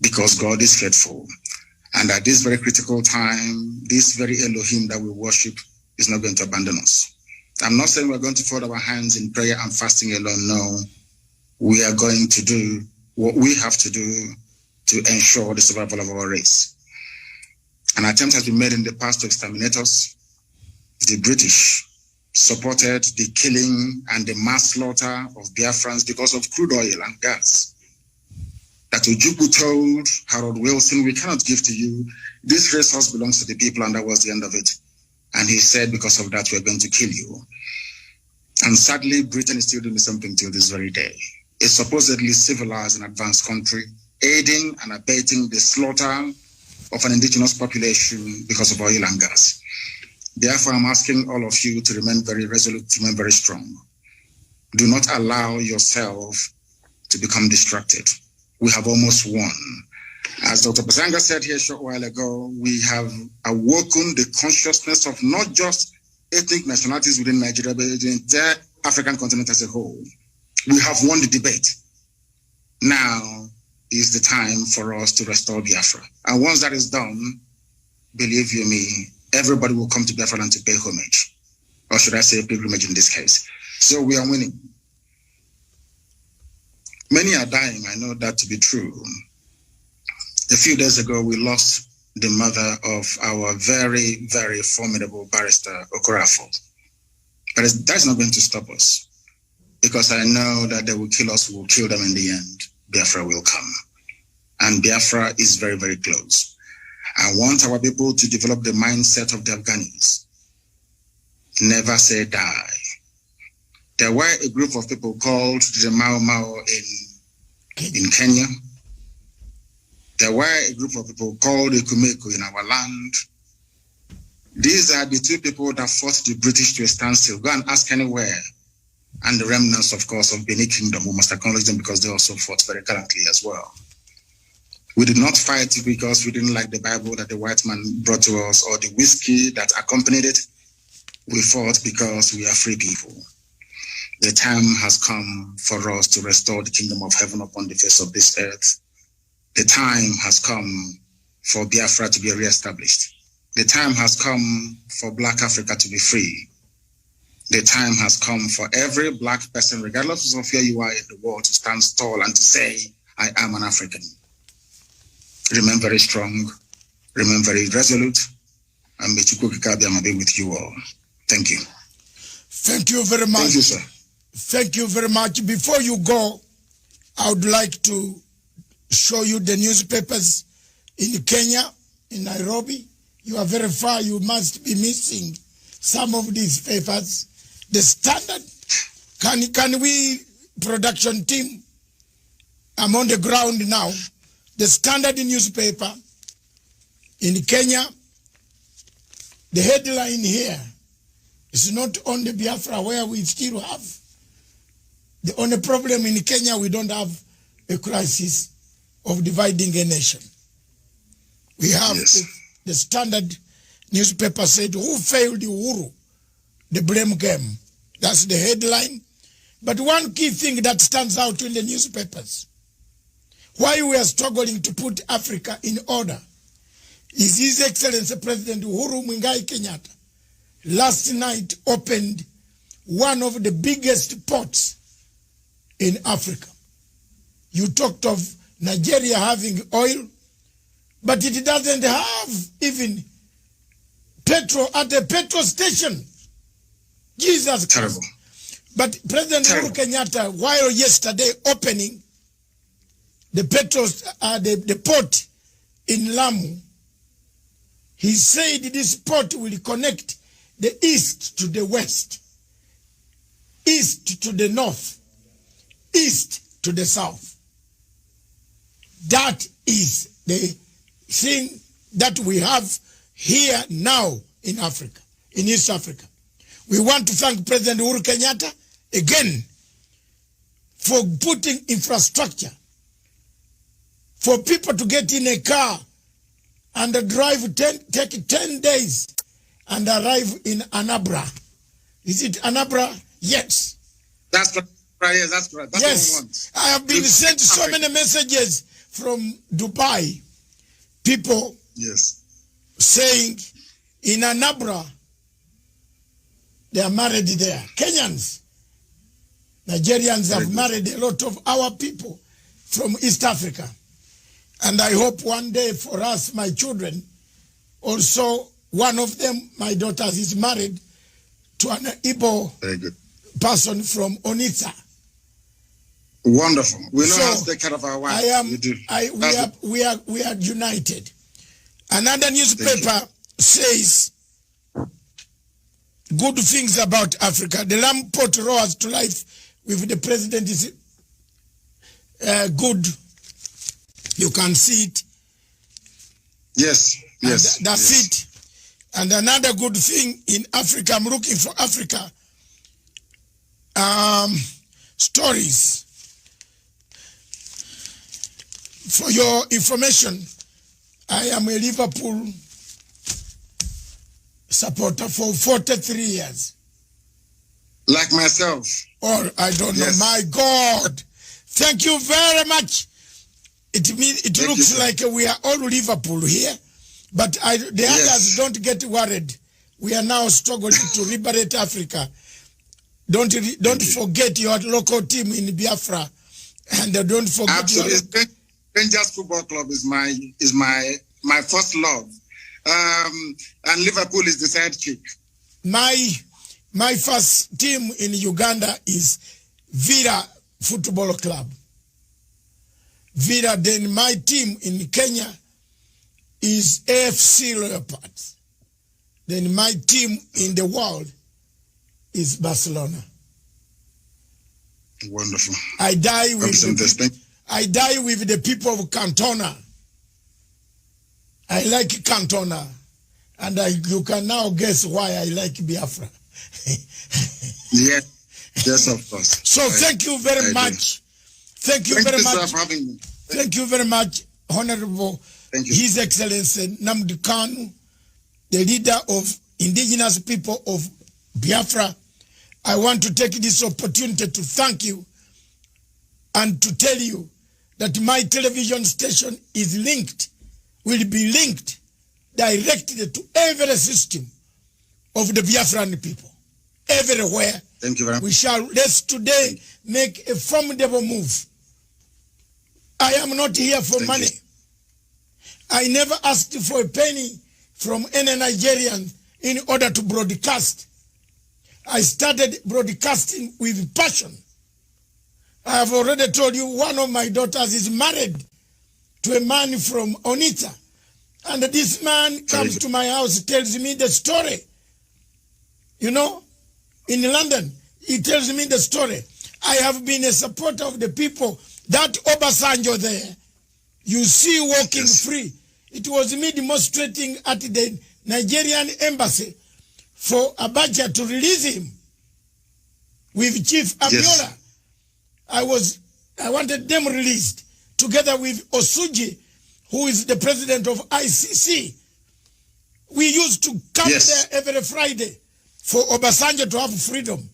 S4: because God is faithful. And at this very critical time, this very Elohim that we worship is not going to abandon us. I'm not saying we're going to fold our hands in prayer and fasting alone. No, we are going to do what we have to do to ensure the survival of our race. An attempt has been made in the past to exterminate us. The British supported the killing and the mass slaughter of Biafrans because of crude oil and gas. That Ojukwu told Harold Wilson, we cannot give to you. This resource belongs to the people, and that was the end of it. And he said, because of that, we're going to kill you. And sadly, Britain is still doing something till this very day. A supposedly civilized and advanced country, aiding and abating the slaughter of an indigenous population because of oil and gas. Therefore, I'm asking all of you to remain very resolute, to remain very strong. Do not allow yourself to become distracted. We have almost won. As Dr. Basanga said here a short while ago, we have awoken the consciousness of not just ethnic nationalities within Nigeria, but the entire African continent as a whole. We have won the debate. Now is the time for us to restore Biafra. And once that is done, believe you me, everybody will come to Biafra and to pay homage. Or should I say pilgrimage in this case. So we are winning. Many are dying, I know that to be true. A few days ago, we lost the mother of our very, very formidable barrister, Okorafo. But that's not going to stop us, because I know that they will kill us, we will kill them in the end. Biafra will come. And Biafra is very, very close. I want our people to develop the mindset of the Afghanis. Never say die. There were a group of people called the Mau Mau in Kenya. There were a group of people called the Kumeko in our land. These are the two people that forced the British to a standstill. Go and ask anywhere. And the remnants, of course, of Benin Kingdom, we must acknowledge them because they also fought very gallantly as well. We did not fight because we didn't like the Bible that the white man brought to us or the whiskey that accompanied it. We fought because we are free people. The time has come for us to restore the kingdom of heaven upon the face of this earth. The time has come for Biafra to be reestablished. The time has come for Black Africa to be free. The time has come for every Black person, regardless of where you are in the world, to stand tall and to say, I am an African. Remain very strong, remain very resolute, and may Chukwukika be with you all. Thank you.
S3: Thank you very much.
S4: Thank you, sir.
S3: Thank you very much. Before you go, I would like to show you the newspapers in Kenya, in Nairobi. You are very far. You must be missing some of these papers. The Standard, can we, production team, I'm on the ground now. The Standard newspaper in Kenya, the headline here is not on the Biafra where we still have. The only problem in Kenya, we don't have a crisis of dividing a nation. We have the Standard newspaper said, who failed Uhuru? The blame game. That's the headline. But one key thing that stands out in the newspapers, why we are struggling to put Africa in order, is His Excellency President Uhuru Muigai Kenyatta last night opened one of the biggest ports in Africa. You talked of Nigeria having oil, but it doesn't have even petrol at a petrol station. Jesus Christ. But President Uhuru Kenyatta, while yesterday opening the the port in Lamu, he said this port will connect the east to the west, east to the north, east to the south. That is the thing that we have here now in Africa, in East Africa. We want to thank President Uhuru Kenyatta again for putting infrastructure for people to get in a car and drive take 10 days and arrive in Anambra. Is it Anambra? Yes.
S4: That's right. Yes, that's right. That's
S3: yes.
S4: what we want.
S3: I have been sent so many messages from Dubai. People saying in Anambra, they are married there. Kenyans, Nigerians have married a lot of our people from East Africa. And I hope one day for us, my children, also one of them, my daughters, is married to an Igbo person from Onitsha.
S4: Wonderful. We know how to take care of our wives.
S3: We are united. Another newspaper says good things about Africa. The Lamb Port roars to life with the president is good. You can see it.
S4: Yes, yes.
S3: That's it. And another good thing in Africa, I'm looking for Africa stories. For your information, I am a Liverpool supporter for 43 years.
S4: Like myself.
S3: Or I don't
S4: Yes.
S3: know. My God. Thank you very much. It looks like we are all Liverpool here. But the others don't get worried. We are now struggling to liberate Africa. Don't forget your local team in Biafra. And don't forget
S4: Absolutely. Rangers Football Club is my first love. And Liverpool is the side chick.
S3: My first team in Uganda is Villa Football Club. Villa. Then my team in Kenya is AFC Leopards. Then my team in the world is Barcelona.
S4: Wonderful.
S3: I die with the people of Cantona. I like Cantona. And you can now guess why I like Biafra.
S4: Yes, of course.
S3: So thank you very much. Thank you very much.
S4: For having me.
S3: Thank you very much, Honorable His Excellency Nnamdi Kanu, the leader of indigenous people of Biafra. I want to take this opportunity to thank you and to tell you that my television station is linked, will be linked directly to every system of the Biafran people. Everywhere.
S4: Thank you very much.
S3: We shall, let's today make a formidable move. I am not here for money. I never asked for a penny from any Nigerian in order to broadcast. I started broadcasting with passion. I have already told you one of my daughters is married to a man from Onitsha. And this man comes to my house, tells me the story. You know, in London, he tells me the story. I have been a supporter of the people. That Obasanjo there, you see walking free. It was me demonstrating at the Nigerian embassy for Abacha to release him with Chief Abiola. I wanted them released together with Osuji, who is the president of ICC. We used to come there every Friday for Obasanjo to have freedom.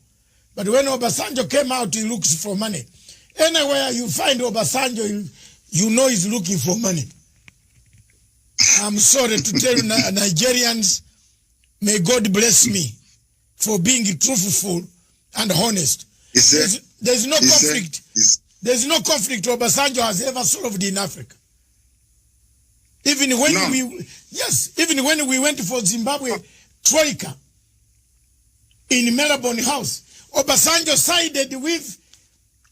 S3: But when Obasanjo came out, he looks for money. Anywhere you find Obasanjo, you know he's looking for money. I'm sorry to tell you, Nigerians, may God bless me for being truthful and honest. There's no conflict. There's no conflict Obasanjo has ever solved in Africa. Even when we went for Zimbabwe Troika in Melbourne House, Obasanjo sided with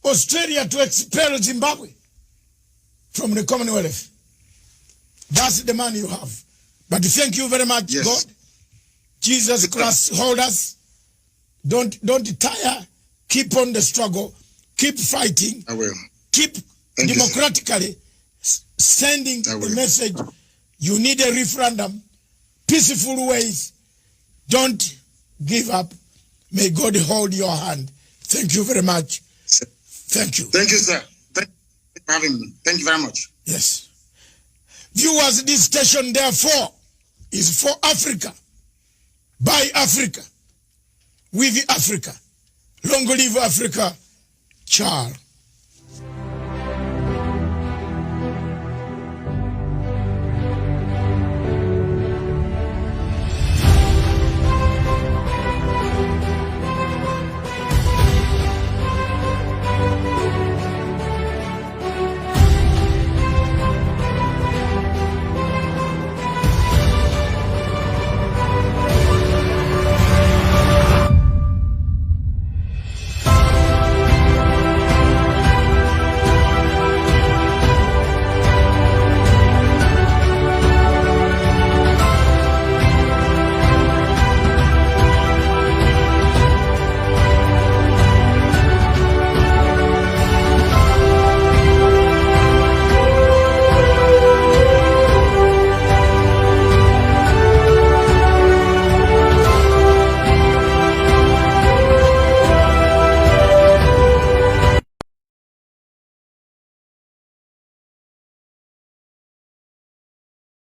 S3: Australia to expel Zimbabwe from the Commonwealth. That's the man you have. But thank you very much, God. Jesus Christ, hold us. Don't tire. Keep on the struggle. Keep fighting.
S4: I will.
S3: Keep democratically sending the message. You need a referendum. Peaceful ways. Don't give up. May God hold your hand. Thank you very much. Thank you.
S4: Thank you, sir. Thank you for having me. Thank you very much.
S3: Yes. Viewers, this station, therefore, is for Africa, by Africa, with Africa. Long live Africa. Ciao.